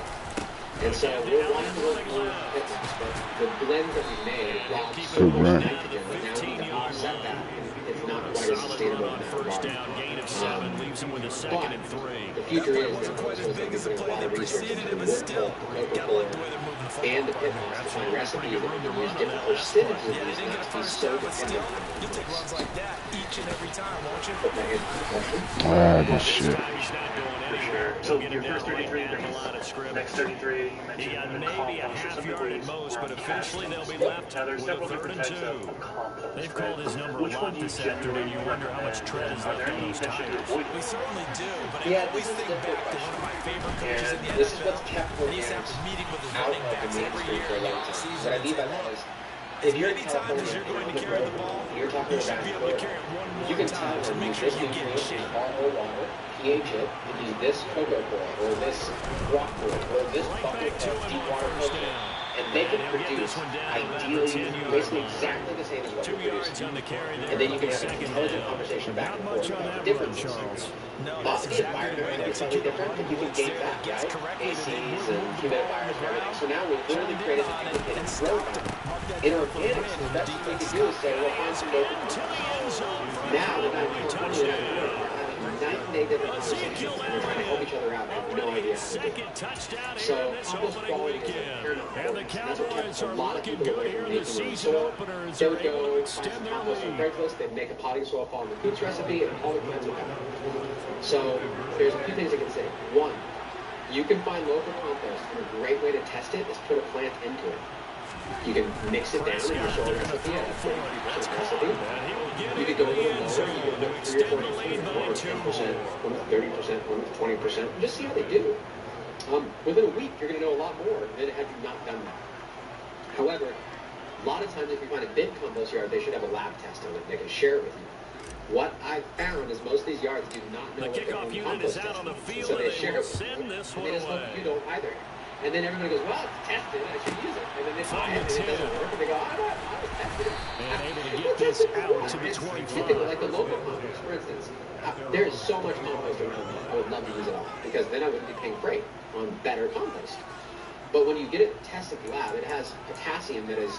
Speaker 7: And so we're wanting to go through pit moss, but the blend that we made robs so much nitrogen that now we need to offset that. It's not quite as sustainable in that
Speaker 1: first
Speaker 7: regard.
Speaker 1: down, gain of 7, leaves him with a second and 3.
Speaker 7: The future is
Speaker 4: Wasn't
Speaker 7: that
Speaker 4: quite as big as the play that preceded it, but
Speaker 7: wood
Speaker 4: still,
Speaker 7: pulp,
Speaker 4: gotta like the way they're moving the football.
Speaker 7: and the pit moss to find recipes that can use different percentages of
Speaker 4: Yeah, they
Speaker 7: these
Speaker 4: didn't
Speaker 7: not
Speaker 4: get a
Speaker 7: to be
Speaker 4: first
Speaker 7: so
Speaker 4: down, but still,
Speaker 7: dependent
Speaker 4: you'll take runs like that each and every time, won't you?
Speaker 7: Put that into the question.
Speaker 2: This shit.
Speaker 8: For sure. So your first 33, next 33, you
Speaker 1: He
Speaker 8: mentioned
Speaker 1: got
Speaker 8: the
Speaker 1: maybe a
Speaker 8: compost.
Speaker 1: half
Speaker 8: Some
Speaker 1: yard
Speaker 8: people
Speaker 1: at
Speaker 8: use
Speaker 1: most, but
Speaker 8: ground
Speaker 1: eventually they'll be
Speaker 8: castings.
Speaker 1: left
Speaker 8: Now there's
Speaker 1: with a
Speaker 8: several
Speaker 1: 3rd
Speaker 8: different
Speaker 1: and
Speaker 8: types
Speaker 1: 2.
Speaker 8: of compost.
Speaker 1: They've
Speaker 8: right?
Speaker 1: called his number
Speaker 8: Which
Speaker 1: a
Speaker 8: one
Speaker 1: lot
Speaker 8: do you
Speaker 1: this afternoon. You wonder how much tread is
Speaker 8: Are
Speaker 1: left
Speaker 8: there
Speaker 1: on
Speaker 8: any
Speaker 1: those
Speaker 8: that should
Speaker 1: tires.
Speaker 8: avoid?
Speaker 4: We certainly do, but I
Speaker 7: Yeah,
Speaker 4: always
Speaker 7: this is
Speaker 4: think
Speaker 7: a difficult
Speaker 4: back to one of my favorite coaches in the
Speaker 7: And this is
Speaker 4: NFL.
Speaker 7: what's kept
Speaker 4: And he's after
Speaker 7: organics
Speaker 4: meeting with his
Speaker 7: out
Speaker 4: running
Speaker 7: of the
Speaker 4: backs every
Speaker 7: mainstream
Speaker 4: year
Speaker 7: for a
Speaker 4: in the
Speaker 7: long time.
Speaker 4: offseason.
Speaker 7: What I mean by that is, if you're in
Speaker 4: Many times
Speaker 7: California
Speaker 4: as you're going to
Speaker 7: and
Speaker 4: carry the ball,
Speaker 7: you're talking
Speaker 4: you should
Speaker 7: about
Speaker 4: be able to carry it one
Speaker 7: you
Speaker 4: more
Speaker 7: can tell
Speaker 4: time to
Speaker 7: when
Speaker 4: make
Speaker 7: you
Speaker 4: sure
Speaker 7: just
Speaker 4: you
Speaker 7: use
Speaker 4: get in shape.
Speaker 7: RO water, pH it, and use this cocoa coir or this rock wool or this bucket of deep water coconut, and they can produce ideally basically exactly the same as what
Speaker 1: 2
Speaker 7: you're
Speaker 1: yards
Speaker 7: producing.
Speaker 1: on the carry there.
Speaker 7: And then you can have an
Speaker 1: second
Speaker 7: intelligent
Speaker 1: down.
Speaker 7: conversation back and
Speaker 1: Not
Speaker 7: forth
Speaker 1: much on
Speaker 7: about
Speaker 1: that
Speaker 7: the
Speaker 1: run,
Speaker 7: differences.
Speaker 1: Charles.
Speaker 4: No,
Speaker 7: But
Speaker 4: that's
Speaker 7: the
Speaker 4: exactly the way
Speaker 7: environment
Speaker 4: to
Speaker 7: is slightly
Speaker 4: execute a
Speaker 7: different,
Speaker 4: run
Speaker 7: and you can
Speaker 4: blitz
Speaker 7: gain
Speaker 4: there.
Speaker 7: back,
Speaker 4: It gets
Speaker 7: right?
Speaker 4: correctly,
Speaker 7: ACs
Speaker 4: they
Speaker 7: and
Speaker 4: move the ball
Speaker 7: humidifiers
Speaker 4: on
Speaker 7: and
Speaker 4: the
Speaker 7: everything.
Speaker 4: ground,
Speaker 7: So now we've literally
Speaker 4: honed
Speaker 7: created
Speaker 4: in on it,
Speaker 7: something
Speaker 4: and
Speaker 7: that
Speaker 4: stopped
Speaker 7: can
Speaker 4: it. Mark that
Speaker 7: in
Speaker 4: down for a
Speaker 7: organics,
Speaker 4: win,
Speaker 7: the
Speaker 4: and
Speaker 7: best
Speaker 4: the
Speaker 7: thing we
Speaker 4: defense
Speaker 7: can do is say, well, find some local
Speaker 1: To the end zone for a
Speaker 7: now, the
Speaker 1: Cowboy
Speaker 7: night
Speaker 1: touchdown.
Speaker 7: having night and day different conversations,
Speaker 1: Ezekiel
Speaker 7: and we're trying to help each other out. I have no idea how to do it.
Speaker 1: Second touchdown
Speaker 7: So,
Speaker 1: here this
Speaker 7: compost
Speaker 1: opening
Speaker 7: quality is
Speaker 1: weekend.
Speaker 7: paramount
Speaker 1: And the
Speaker 7: importance. That's what
Speaker 1: Cowboys
Speaker 7: kept a
Speaker 1: are
Speaker 7: lot of
Speaker 1: looking
Speaker 7: people
Speaker 1: good
Speaker 7: away
Speaker 1: here
Speaker 7: from
Speaker 1: in the
Speaker 7: making their own
Speaker 1: season
Speaker 7: soil.
Speaker 1: openers.
Speaker 7: They
Speaker 1: Are
Speaker 7: would
Speaker 1: able to
Speaker 7: go find
Speaker 1: extend
Speaker 7: some
Speaker 1: their
Speaker 7: compost on
Speaker 1: lead.
Speaker 7: Craigslist, they'd make a potting soil following the Coots recipe, and all the plants would come. So, there's a few things to consider. One, you can find local compost, and a great way to test it is put a plant into it. You can mix it down in your soil recipe at a 43% recipe. You could go a little lower. You could put 3 or 4 inches, one with 10%, one with 30%, one with 20%. Just see how they do. Within a week, you're going to know a lot more than had you not done that. However, a lot of times if you find a big compost yard, they should have a lab test on it. They can share it with you. What I found is most of these yards do not know what their own compost
Speaker 1: out on the
Speaker 7: is.
Speaker 1: field,
Speaker 7: So they
Speaker 1: and
Speaker 7: share
Speaker 1: will
Speaker 7: it with
Speaker 1: send
Speaker 7: you,
Speaker 1: this
Speaker 7: and
Speaker 1: one
Speaker 7: they just hope
Speaker 1: away.
Speaker 7: you don't either. And then everybody goes, well, it's tested, I should use it. And then they try it, and it doesn't work, and they go, I was tested.
Speaker 1: And able to get this out to the
Speaker 7: It's
Speaker 1: 25.
Speaker 7: typical, like the local compost, for instance. There is so much compost around me. I would love to use it all, because then I wouldn't be paying freight on better compost. But when you get it tested in the lab, it has potassium that is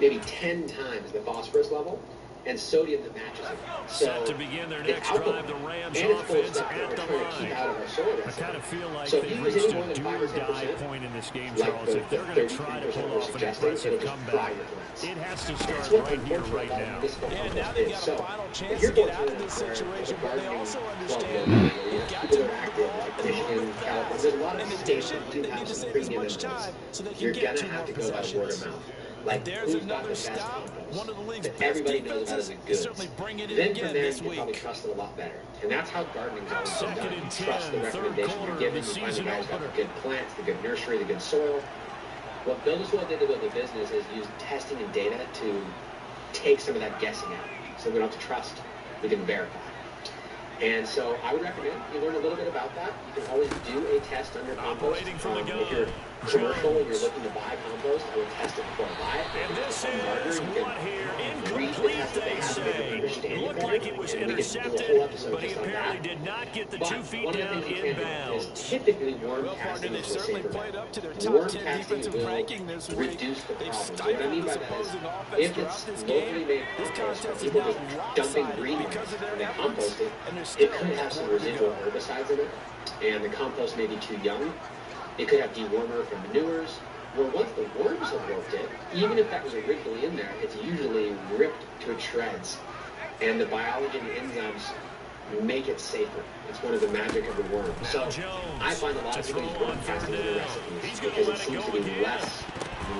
Speaker 7: maybe 10 times the phosphorus level, and sodium that matches it. So
Speaker 1: Set to begin their
Speaker 7: it's
Speaker 1: next
Speaker 7: alkaline,
Speaker 1: drive, the Rams
Speaker 7: and it's full of
Speaker 1: offense
Speaker 7: stuff that
Speaker 1: at
Speaker 7: we're
Speaker 1: the
Speaker 7: trying to keep
Speaker 1: line.
Speaker 7: out of our soil
Speaker 1: I
Speaker 7: recipe.
Speaker 1: kind of feel like
Speaker 7: So if
Speaker 1: they've
Speaker 7: you use
Speaker 1: reached
Speaker 7: any more
Speaker 1: a
Speaker 7: than 5 or
Speaker 1: do-or-die
Speaker 7: 10%,
Speaker 1: point in this game,
Speaker 7: like
Speaker 1: Charles.
Speaker 7: the
Speaker 1: If they're going to try to
Speaker 7: 33%
Speaker 1: pull
Speaker 7: we're
Speaker 1: off an
Speaker 7: suggesting,
Speaker 1: impressive
Speaker 7: it'll just fry
Speaker 1: comeback,
Speaker 7: your plants.
Speaker 1: it has to
Speaker 7: That's
Speaker 1: start
Speaker 7: what's
Speaker 1: right here,
Speaker 7: unfortunate
Speaker 1: right
Speaker 7: about
Speaker 1: now.
Speaker 7: municipal
Speaker 4: Yeah,
Speaker 7: compost
Speaker 4: now they've
Speaker 7: is.
Speaker 4: got
Speaker 7: So,
Speaker 4: a final
Speaker 7: if
Speaker 4: chance
Speaker 7: you're
Speaker 4: to get
Speaker 7: going
Speaker 4: out
Speaker 7: to
Speaker 4: of this
Speaker 7: where there's
Speaker 4: situation,
Speaker 7: a
Speaker 4: but they
Speaker 7: gardening
Speaker 4: also
Speaker 7: club
Speaker 4: understand
Speaker 7: locally,
Speaker 4: you've got
Speaker 7: people
Speaker 4: to
Speaker 7: are
Speaker 4: move the
Speaker 7: active,
Speaker 4: ball
Speaker 7: like
Speaker 4: quickly
Speaker 7: Michigan,
Speaker 4: and
Speaker 7: California.
Speaker 4: fast.
Speaker 7: There's a lot of
Speaker 4: In
Speaker 7: states
Speaker 4: addition,
Speaker 7: that do
Speaker 4: they
Speaker 7: have
Speaker 4: need to
Speaker 7: some
Speaker 4: save as
Speaker 7: premium
Speaker 4: much
Speaker 7: influence.
Speaker 4: time so they can
Speaker 7: You're
Speaker 4: get
Speaker 7: going to
Speaker 4: 2 more
Speaker 7: have to go by word
Speaker 4: possessions.
Speaker 7: of mouth. Like,
Speaker 4: There's
Speaker 7: who's got
Speaker 4: another
Speaker 7: the best
Speaker 4: stop.
Speaker 7: compost
Speaker 4: One of the league's
Speaker 7: that
Speaker 4: best
Speaker 7: everybody knows out of
Speaker 4: defenses
Speaker 7: the
Speaker 4: is
Speaker 7: goods.
Speaker 4: certainly bringing it
Speaker 7: Then
Speaker 4: again
Speaker 7: from there,
Speaker 4: this
Speaker 7: you can probably
Speaker 4: week.
Speaker 7: trust it a lot better. And that's how gardening's always been
Speaker 1: Second
Speaker 7: done. You
Speaker 1: and
Speaker 7: trust the
Speaker 1: 10, third
Speaker 7: recommendations
Speaker 1: quarter
Speaker 7: you're
Speaker 1: of
Speaker 7: given.
Speaker 1: the
Speaker 7: You find the
Speaker 1: season
Speaker 7: guys got the
Speaker 1: opener.
Speaker 7: good plants, the good nursery, the good soil. What Build a Soil did to build a business is use testing and data to take some of that guessing out. So we don't have to trust, we can verify. And so I would recommend you learn a little bit about that. You can always do a test under compost.
Speaker 1: Operating from the
Speaker 7: If
Speaker 1: gun.
Speaker 7: you're commercial and you're looking to buy compost, I would test it before I buy it.
Speaker 1: And this
Speaker 7: Gardener,
Speaker 1: is
Speaker 7: you can
Speaker 1: what here?
Speaker 7: read the
Speaker 1: Incomplete,
Speaker 7: test that they
Speaker 1: they
Speaker 7: have to make
Speaker 1: say.
Speaker 7: them understand it
Speaker 1: Looked
Speaker 7: better,
Speaker 1: like it was
Speaker 7: and we could do a whole
Speaker 1: intercepted,
Speaker 7: episode
Speaker 1: but he
Speaker 7: just on
Speaker 1: apparently
Speaker 7: that.
Speaker 1: did not get the
Speaker 7: But
Speaker 1: 2 feet
Speaker 7: one of the
Speaker 1: down
Speaker 7: things you can do
Speaker 1: inbounds.
Speaker 7: is typically worm
Speaker 4: Well, partner,
Speaker 7: casting
Speaker 4: they've
Speaker 7: is a
Speaker 4: certainly
Speaker 7: safer
Speaker 4: played
Speaker 7: bet.
Speaker 4: up to their
Speaker 7: Worm
Speaker 4: top 10
Speaker 7: casting
Speaker 4: defensive
Speaker 7: will
Speaker 4: ranking this week.
Speaker 7: reduce the
Speaker 4: They've
Speaker 7: problems. What I
Speaker 4: stifled
Speaker 7: mean by
Speaker 4: this
Speaker 7: that is,
Speaker 4: opposing offense
Speaker 7: if
Speaker 4: throughout
Speaker 7: it's
Speaker 4: this
Speaker 7: locally
Speaker 4: game.
Speaker 7: made
Speaker 4: This
Speaker 7: compost,
Speaker 4: contest is
Speaker 7: people
Speaker 4: now
Speaker 7: just dumping
Speaker 4: lopsided
Speaker 7: green
Speaker 4: because of their
Speaker 7: and
Speaker 4: efforts,
Speaker 7: compost it,
Speaker 4: and there's
Speaker 7: it
Speaker 4: still
Speaker 7: could have some
Speaker 4: more to
Speaker 7: residual
Speaker 4: go.
Speaker 7: herbicides in it, and the compost may be too young. It could have dewormer from manures. Well, once the worms have worked it, even if that was originally in there, it's usually ripped to its shreds. And the biology and the enzymes make it safer. It's one of the magic of the worm. So I find a lot of people use worm casting in the recipes because it seems to be less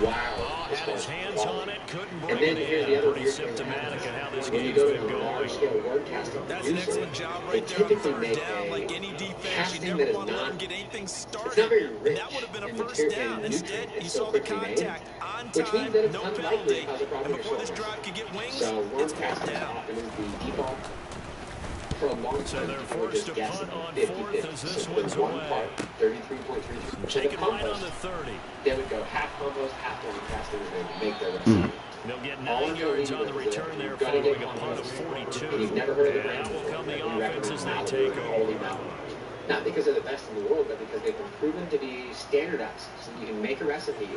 Speaker 7: wild as far as quality. And then here's the other weird thing that happens. When you go to a large-scale worm casting producer, they typically make a casting that is not, it's not very rich in material and nutrient. It's still quickly made, which means that it's unlikely to cause a problem with your soil. So worm casting often is the default. For a long time, people were just guessing 50-50. So with one part, 33.33% of compost, they would go half compost, half worm casting, and they would make their recipe.
Speaker 1: They'll get 9 yards on the return there following a punt of 42.
Speaker 7: And you've never heard of the
Speaker 1: And
Speaker 7: brand
Speaker 1: that will come the
Speaker 7: before.
Speaker 1: offense as they take over.
Speaker 7: Not because they're the best in the world, but because they've been proven to be standardized. So you can make a recipe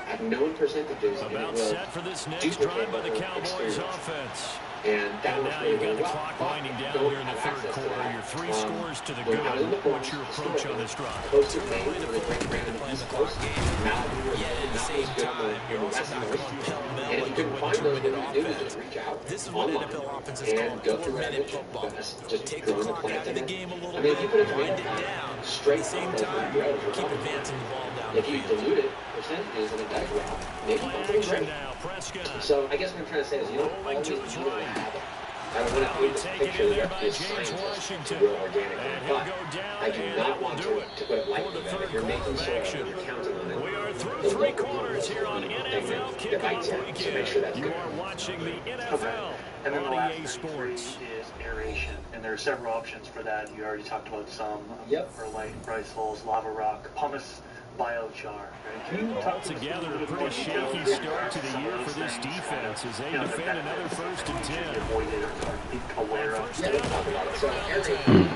Speaker 7: at known percentages, and it
Speaker 1: About
Speaker 7: will
Speaker 1: set for this next drive by the Cowboys offense.
Speaker 7: And that
Speaker 1: And
Speaker 7: was
Speaker 1: now
Speaker 7: really
Speaker 1: you've got the
Speaker 7: well.
Speaker 1: clock winding down here in the third quarter. Your 3 scores to the good. What's your approach on this drive?
Speaker 7: Coast of Maine, with a great brand on the East Coast. Malibu was not as good on the West Coast. And if you couldn't find those, what you would do is just reach out online and go through what I mentioned. Just growing the plant in it. I mean, if you put a tomato plant straight from the road, if you dilute it, percentages, and it does well, maybe something great. So I guess what I'm trying to say is you don't always need to have it. I don't want to paint this picture that is scientist to real organic, but I do not want to put it lightly that if you're making soil and you're counting on it,
Speaker 1: We are through
Speaker 7: the
Speaker 1: 3
Speaker 7: local
Speaker 1: quarters here on NFL Kickoff
Speaker 7: so make sure that's
Speaker 1: Weekend. You
Speaker 7: good.
Speaker 1: are watching the NFL
Speaker 8: And then the
Speaker 1: on
Speaker 8: last
Speaker 1: EA
Speaker 8: thing
Speaker 1: Sports.
Speaker 8: is aeration, and there are several options for that. You already talked about some. Perlite, rice hulls, lava rock, pumice, biochar. Right? Can you talk to us
Speaker 1: Together,
Speaker 8: little
Speaker 1: a
Speaker 8: bit
Speaker 1: pretty
Speaker 8: more
Speaker 1: shaky
Speaker 8: details
Speaker 1: start to the
Speaker 8: some
Speaker 1: year
Speaker 8: of
Speaker 1: for
Speaker 8: those
Speaker 1: this
Speaker 8: things,
Speaker 1: defense as they
Speaker 8: the
Speaker 1: defend another
Speaker 8: benefits
Speaker 1: 1st and 10.
Speaker 8: avoided or be aware of.
Speaker 7: Yeah, let's talk about it. So, Harry,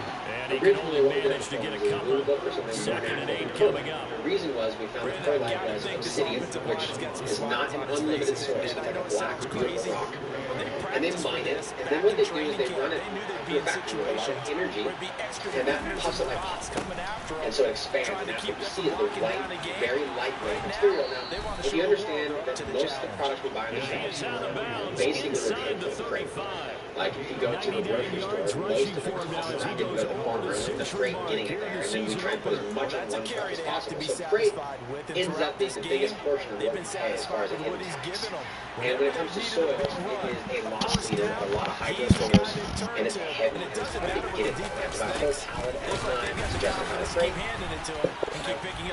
Speaker 1: And he can only manage to get a couple. 2nd and 8 coming up.
Speaker 7: the reason was we found that perlite was obsidian, which is not an unlimited source. It's like a black, beautiful rock. And they mine it, and then what they do is they run it through a factory with a lot of energy, and that puffs it like pop. And so it expands, and that's what you see is the light, very lightweight material. Now, if you understand that most of the products we buy on the shelves basically take the freight. Like if you go to the grocery store, most of the cost of that, you go to the farmer, and the freight getting it there, and then we try and put as much on one truck as possible. So freight ends up being the biggest portion of what we pay as far as an impact. And when it comes to soil, it is a loss leader, a lot of hydro soils, and it's heavy. And it's hard to get it. It's about a whole pallet at a time. That's just how to freight.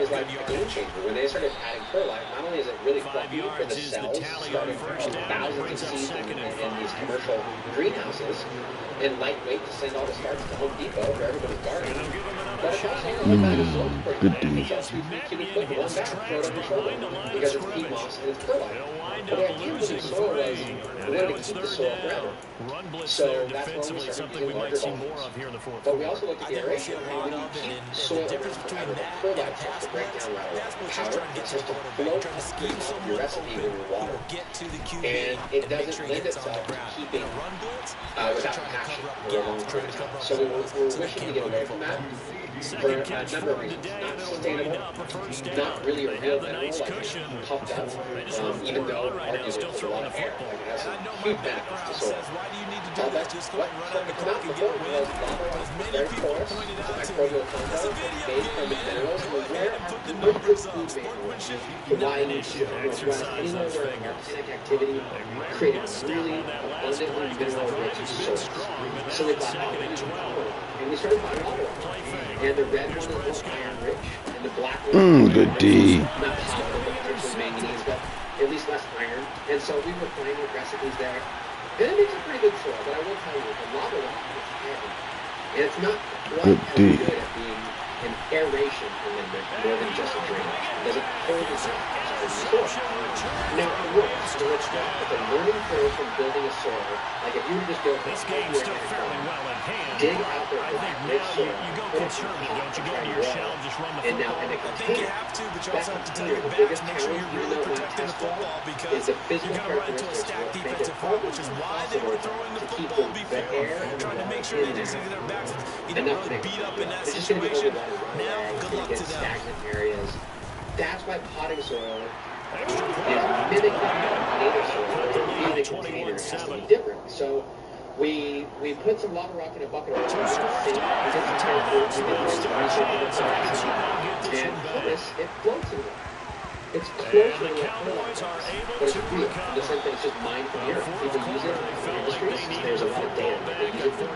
Speaker 7: It's like a game changer. When they started adding perlite, not only is it really fluffy for the cells, starting from thousands of seeds in these commercial greenhouses, and lightweight to send all the starts to Home Depot for everybody's garden. But it's also a bag of soil.
Speaker 2: Good D.
Speaker 7: It's just 2 cubic foot, one bag, throw it on your shoulder, because it's peat moss and it's perlite. But the idea with the soil was we wanted to keep the soil forever. So that's why we started using larger volumes. But we also looked at the aeration. And when you keep soil around the perlite starts to break down rather powder, it starts to float up to the top of your recipe with your water. And it doesn't lend itself to keeping without compaction for a long period of time. So we're wishing to get away from that for a number of reasons. Not sustainable, not really a real mineral, like it's puffed up, even though arguably there's a lot of air. Like it has some huge benefits to soil. But what started to come out before was lava rock was very porous, it's a microbial compound, made from its minerals, and was where our good food manual providing anywhere where volcanic activity created really abundantly mineral-rich soils. So we thought, oh, we need lava rock. And we started buying lava rock. And the red one is more iron-rich, and the black one is
Speaker 2: Good D.
Speaker 7: not copper, but potentially manganese, but at least less iron. And so we were playing with recipes there. And it makes a pretty good soil, but I will tell you, the lava rock is heavy. And it's not quite as good at being an aeration element more than just a drainage. It doesn't hold as much as the soil. Now, it works. So it's not, but the learning curve from building a soil, like if you were just building
Speaker 1: This game's still fairly well in hand.
Speaker 7: dig out there
Speaker 1: I
Speaker 7: for
Speaker 1: think
Speaker 7: rich
Speaker 1: now
Speaker 7: soil,
Speaker 1: you go
Speaker 7: put it in
Speaker 1: conservative,
Speaker 7: pot
Speaker 1: don't you?
Speaker 7: and
Speaker 1: Go
Speaker 7: try
Speaker 1: into
Speaker 7: and
Speaker 1: your
Speaker 7: grow.
Speaker 1: shell, just run the
Speaker 7: And now
Speaker 1: football.
Speaker 7: in a
Speaker 4: I think you
Speaker 7: container,
Speaker 4: have to, but you
Speaker 7: that
Speaker 4: also have to tell
Speaker 7: container,
Speaker 4: your
Speaker 7: the
Speaker 4: backs,
Speaker 7: biggest
Speaker 4: make sure
Speaker 7: challenge,
Speaker 4: you're
Speaker 7: even
Speaker 4: really
Speaker 7: though it might
Speaker 4: protecting the
Speaker 7: test well,
Speaker 4: football
Speaker 7: is
Speaker 4: because
Speaker 7: the
Speaker 4: you're
Speaker 7: physical
Speaker 4: going to run into a
Speaker 7: characteristics
Speaker 4: stacked
Speaker 7: that make it
Speaker 4: defensive front, which is
Speaker 7: almost
Speaker 4: why they were
Speaker 7: impossible
Speaker 4: throwing the
Speaker 7: to keep
Speaker 4: football
Speaker 7: the
Speaker 4: before,
Speaker 7: air and
Speaker 4: trying to
Speaker 7: water
Speaker 4: make sure
Speaker 7: in
Speaker 4: they just
Speaker 7: there.
Speaker 4: either their backs
Speaker 7: Enough to
Speaker 4: really
Speaker 7: make
Speaker 4: beat
Speaker 7: it
Speaker 4: up in that
Speaker 7: it's just going to be
Speaker 4: situation.
Speaker 7: overwatered right
Speaker 4: Now,
Speaker 7: away.
Speaker 4: good
Speaker 7: It's
Speaker 4: luck
Speaker 7: going
Speaker 4: to
Speaker 7: to get
Speaker 4: them.
Speaker 7: stagnant areas. That's why potting soil is mimicking native soil. Being a container has to be different. So We put some lava rock in a bucket of water. And hummus, it floats in there. It's closer to the Cowboys are able but it's real. The same thing, it's just mined from here. People use it in industries. There's a lot of dam. They use it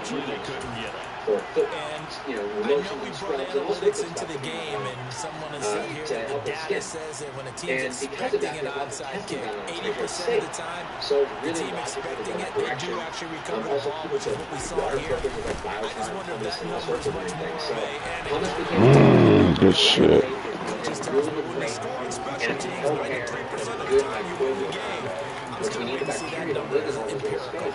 Speaker 7: for foot, you know, motion and scrubs and all sorts of stuff
Speaker 4: into the game, and someone has said here
Speaker 7: to
Speaker 4: that
Speaker 7: help
Speaker 4: the
Speaker 7: its
Speaker 4: data
Speaker 7: skin.
Speaker 4: says that when a
Speaker 7: And
Speaker 4: team's
Speaker 7: because of that,
Speaker 4: expecting an onside kick, 80% of the time,
Speaker 7: so
Speaker 4: the
Speaker 7: really
Speaker 4: team expecting it, they do actually recover the
Speaker 7: also
Speaker 4: ball,
Speaker 7: keep
Speaker 4: which is
Speaker 7: it
Speaker 4: what we saw
Speaker 7: water
Speaker 4: here.
Speaker 7: filters like
Speaker 4: I just wonder if that number is much more
Speaker 7: So hummus
Speaker 2: Good shit.
Speaker 4: just tells me when the scoring special teams, 93% of the time you win the game. I'm just going to wait and see that number as empirical.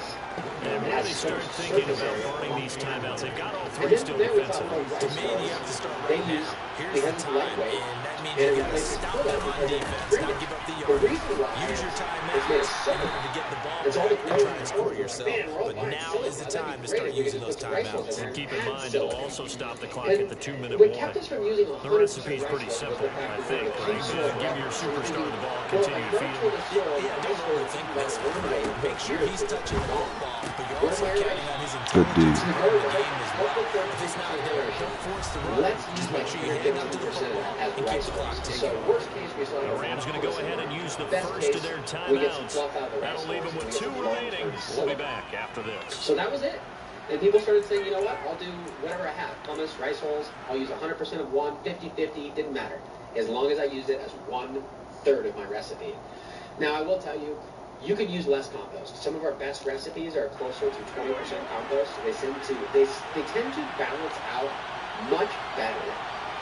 Speaker 1: And when they start thinking about burning these timeouts, they've got all three still defensive.
Speaker 4: To me, you have to start right now. Here's the time, and that means you got to stop them on defense, not give up the yardage. Use your timeout in order to get the ball back and try and score yourself. But now is the time to start using those timeouts.
Speaker 1: And keep in mind, it'll also stop the clock at the 2-minute warning. The recipe is pretty simple, I think, right? Give your superstar the ball, continue to feed him.
Speaker 4: Yeah, don't overthink this one, right? Make sure he's touching the football, but you're also counting on his
Speaker 2: Good
Speaker 4: intelligence
Speaker 2: dude.
Speaker 4: to the game as well. If it's not there, don't force the run. Just make sure you hang on to the football and keep the clock ticking.
Speaker 1: The Rams going to go ahead and use the first of their timeouts. That'll leave them with 2 remaining. We'll be back after this.
Speaker 7: So that was it. And people started saying, you know what, I'll do whatever I have. Hummus, rice holes, I'll use 100% of one, 50-50, didn't matter. As long as I used it as 1/3 of my recipe. Now, I will tell you, you could use less compost. Some of our best recipes are closer to 20% compost. They tend to balance out much better.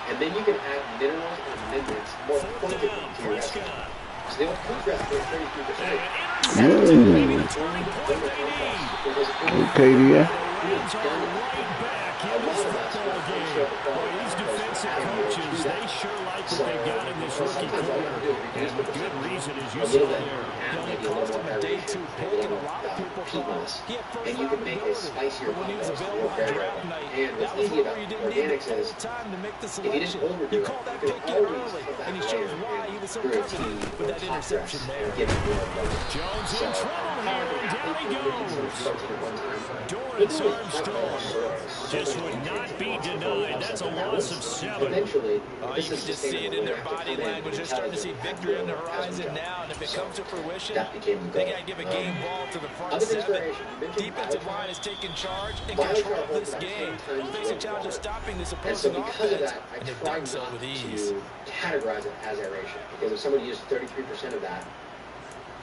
Speaker 7: And then you can add minerals and amendments more pointedly to your recipe. So the old food recipe is 33%.
Speaker 2: Ooh. Okay, yeah.
Speaker 1: These defensive coaches, they sure like what they've got in this rookie corner. And with good reason, as you saw there.
Speaker 7: Maybe a little more aeration, maybe a little peat moss. And you can make a spicier compost. You're very right. And what's easy about organics is, if you didn't overdo it, you can always put that layer in through a tea or a hot press and give it more bonus.
Speaker 1: Jones
Speaker 7: So,
Speaker 1: in trouble here, and down he goes. Dorrance Armstrong just would not be denied. That's a loss of 7.
Speaker 7: Eventually,
Speaker 4: You can just see it in their body language. They're starting to see victory on the horizon now, and if it comes to fruition, they got to give a game ball to the front 7. Defensive line is taking charge and control of this game. They'll face a challenge of stopping this opposing offense, and they've done so with ease.
Speaker 7: Categorize it as aeration, because if somebody used 33% of that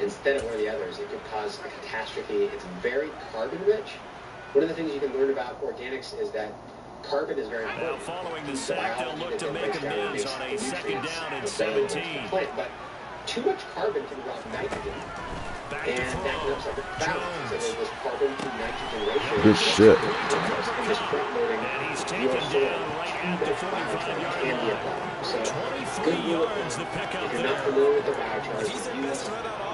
Speaker 7: instead of one of the others, it could cause a catastrophe. It's very carbon rich. One of the things you can learn about organics is that carbon is very important.
Speaker 1: Now following the sack, they'll look to make amends on a 2nd down and 17.
Speaker 7: But too much carbon can rob nitrogen, and that can upset the balance. So there's this carbon to nitrogen ratio.
Speaker 2: Good shit.
Speaker 1: And he's taken down right at the 45-yard line.
Speaker 7: So
Speaker 1: 23 yards the pickup
Speaker 7: if you're not
Speaker 1: there.
Speaker 7: familiar with the biochars, use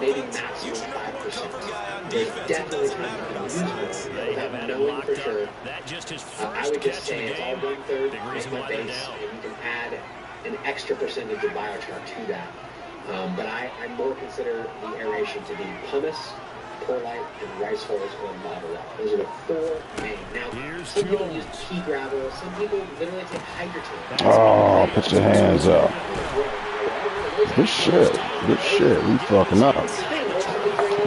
Speaker 7: maybe maximum 5%. There's definitely times you can use more
Speaker 1: They have
Speaker 7: without
Speaker 1: had it
Speaker 7: knowing
Speaker 1: locked
Speaker 7: for
Speaker 1: up.
Speaker 7: sure.
Speaker 1: That just his
Speaker 7: I
Speaker 1: first
Speaker 7: would just
Speaker 1: catch
Speaker 7: say
Speaker 1: of the
Speaker 7: it's all
Speaker 1: game.
Speaker 7: 1/3,
Speaker 1: Big
Speaker 7: make
Speaker 1: reason
Speaker 7: my
Speaker 1: why they're
Speaker 7: base,
Speaker 1: down.
Speaker 7: and you can add an extra percentage of biochar to that. But I more consider the aeration to be pumice, perlite, and rice holes or lava rock. Those are the 4 main. Now, some people use pea gravel. Some people literally take hydrogen.
Speaker 2: Oh, put your hands up. Good shit. Good shit. We fucking up.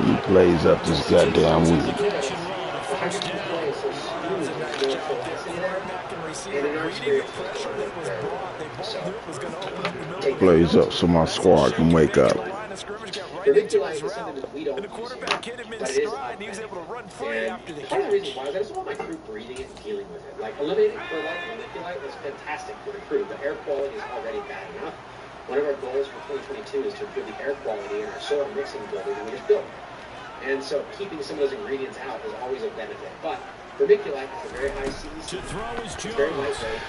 Speaker 2: He plays up this goddamn week. Plays up so my squad can wake up.
Speaker 7: Vermiculite is something that we don't use, but it is out there. And part of the reason why is I just want my crew breathing it and dealing with it. Like, eliminating perlite and vermiculite is fantastic for the crew, but air quality is already bad enough. One of our goals for 2022 is to improve the air quality in our soil mixing building that we just built. And so keeping some of those ingredients out is always a benefit. But vermiculite has a very high CEC. It's very lightweight,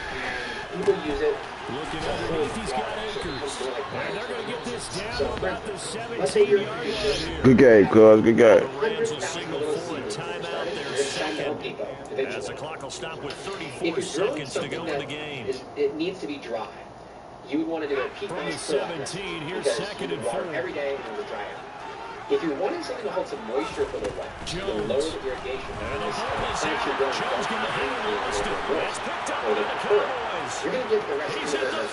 Speaker 7: and people use it.
Speaker 1: Looking underneath, he's got Akers. And they're going to get this down about the 17-yard line here.
Speaker 2: Good game, cuz. Good game.
Speaker 1: The Rams will signal for a timeout there second, as the clock will stop with 34 seconds to go in the game.
Speaker 7: It needs to be dry. You would want to do a peat
Speaker 1: From
Speaker 7: moss
Speaker 1: 17, here's 2nd and 4.
Speaker 7: every day and it will dry out. If you're wanting something to hold some moisture for the wet, you can lower the irrigation. And the plants you're growing don't have to be a little moist, or they prefer it. You're going to give the rest of the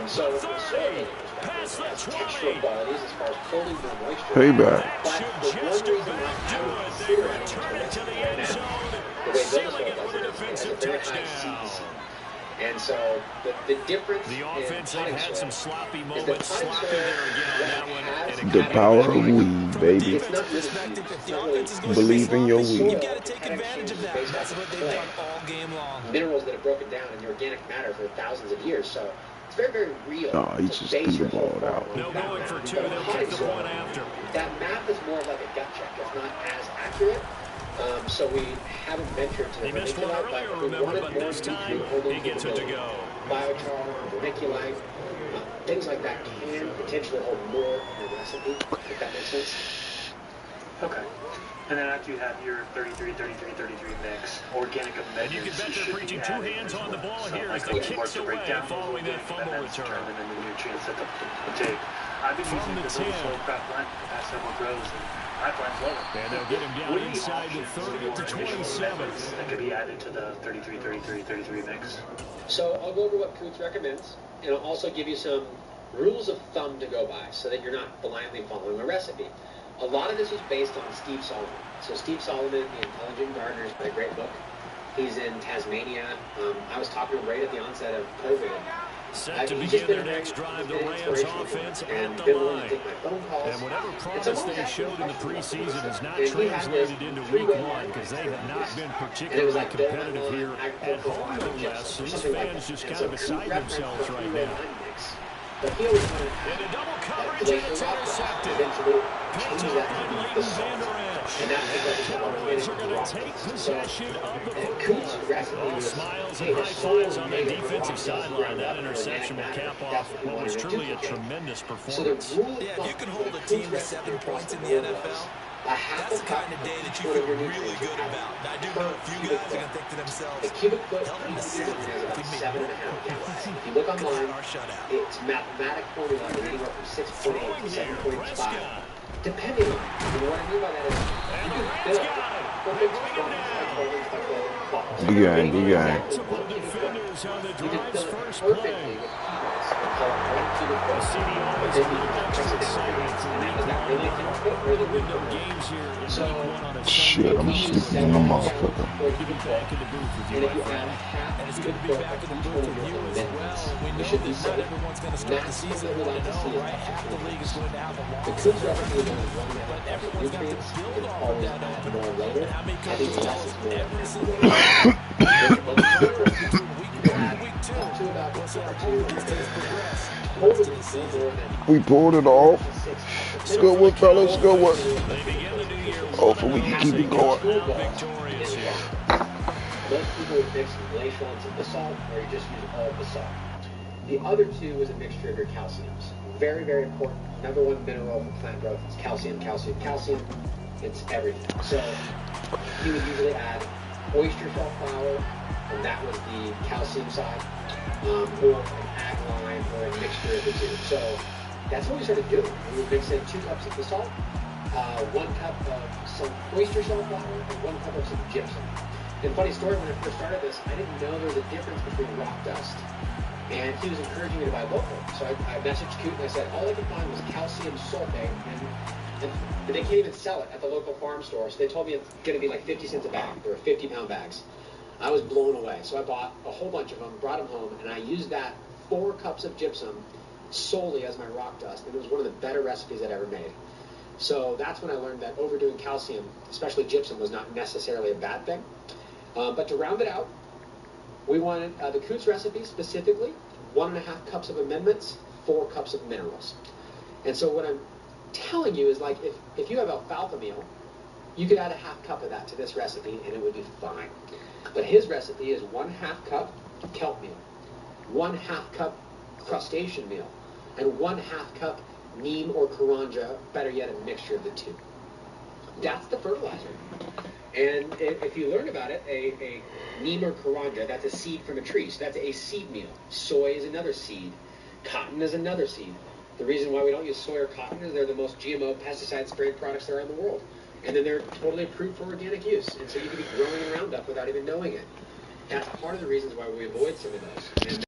Speaker 7: so from a soil perspective, it has textural qualities as far as holding more moisture.
Speaker 2: Payback.
Speaker 7: But the one reason why I would consider adding it to the recipe right now, the way Venezuela does it is it has a very high CEC. And so the difference
Speaker 1: the offense had some sloppy
Speaker 7: is
Speaker 1: moments, sloppy there again on that one.
Speaker 2: The power of weed, baby. Believe in your weed.
Speaker 7: You've got to take advantage of that. That's what they've done all game long. Minerals that have broken down in the organic matter for thousands of years. So it's very, very real.
Speaker 2: Oh, he just threw the ball out.
Speaker 1: No going for two. They'll kick the one after.
Speaker 7: That math is more like a gut check. It's not as accurate. So we haven't ventured to the vermiculite, but if we wanted more
Speaker 1: this time, he gets it to go.
Speaker 7: Biochar, vermiculite, things like that can potentially hold more in the recipe, if that makes sense.
Speaker 8: Okay. And then after you have your 33-33-33 mix, organic amendments.
Speaker 1: And you can bet they're preaching two hands on the ball here as they kick away following that fumble return.
Speaker 8: And then the nutrients that they'll take. I've been using the slow prep blend for the past several grows, and my blend's lower.
Speaker 1: And they'll get him down inside the 30 to 27.
Speaker 8: That could be added to the 33-33-33 mix.
Speaker 7: So I'll go over what Coots recommends, and I'll also give you some rules of thumb to go by so that you're not blindly following a recipe. A lot of this was based on Steve Solomon. So Steve Solomon, The Intelligent Gardener, is a great book. He's in Tasmania. I was talking to him right at the onset of COVID.
Speaker 1: Set to begin their next drive, the Rams offense at the line. And whatever promise they showed in the preseason has not translated into week one because they have not been particularly competitive here at home, no less. These fans just kind of beside themselves right now.
Speaker 7: But he always wanted
Speaker 1: a double coverage, and it's intercepted. Picked up by Leighton Vander Esch. And the Cowboys are going to take possession of the football. All smiles and high fives on the defensive sideline. That interception will cap off what was truly a tremendous performance.
Speaker 4: Yeah, if you can hold a team to 7 points in the NFL, that's the kind of day that you feel really good about. And I do know a few guys are going to think to themselves, hell in the 7 if we make more points.
Speaker 7: If you look online, it's mathematic formula anywhere from 6.8 to 7.5. Depending on, what I mean by that is, you can build perfect performance like the
Speaker 2: Good game, good game.
Speaker 1: Multiple defenders on the drive's first play.
Speaker 2: Shit, I'm sleeping in the motherfucker.
Speaker 7: And if you add half, it's good to be back in the booth with you as well. We know that not everyone's going to start the season we like to see, right? Half the league is going to have a long season, but everyone's got to build off of that opener. And how many coaches tell us every single
Speaker 2: We pulled it off. It's good one, fellas. Good one. Hopefully we can keep it going.
Speaker 7: Most people would mix glacial and some basalt, or you just use all basalt. The other two is a mixture of your calciums. Very, very important. Number one mineral for plant growth is calcium, calcium, calcium. It's everything. So you would usually add oyster shell flour, and that was the calcium side, or an ag lime, or a mixture of the two. So that's what we started doing. We would mix in 2 cups of basalt, 1 cup of some oyster shell flour, and 1 cup of some gypsum. And funny story, when I first started this, I didn't know there was a difference between rock dust, and he was encouraging me to buy both of them. So I messaged Coot and I said, all I could find was calcium sulfate, and they can't even sell it at the local farm store. So they told me it's going to be like 50 cents a bag. They were 50-pound bags. I was blown away. So I bought a whole bunch of them, brought them home, and I used that 4 cups of gypsum solely as my rock dust. And it was one of the better recipes I'd ever made. So that's when I learned that overdoing calcium, especially gypsum, was not necessarily a bad thing. But to round it out, we wanted the Coots recipe specifically, 1.5 cups of amendments, 4 cups of minerals. And so what I'm telling you is, like, if you have alfalfa meal, you could add a 1/2 cup of that to this recipe and it would be fine. But his recipe is 1/2 cup kelp meal, 1/2 cup crustacean meal, and 1/2 cup neem or karanja, better yet, a mixture of the two. That's the fertilizer. And if you learn about it, a neem or karanja, that's a seed from a tree. So that's a seed meal. Soy is another seed. Cotton is another seed. The reason why we don't use soy or cotton is they're the most GMO pesticide-sprayed products there are in the world. And then they're totally approved for organic use. And so you could be growing Roundup without even knowing it. That's part of the reasons why we avoid some of those. And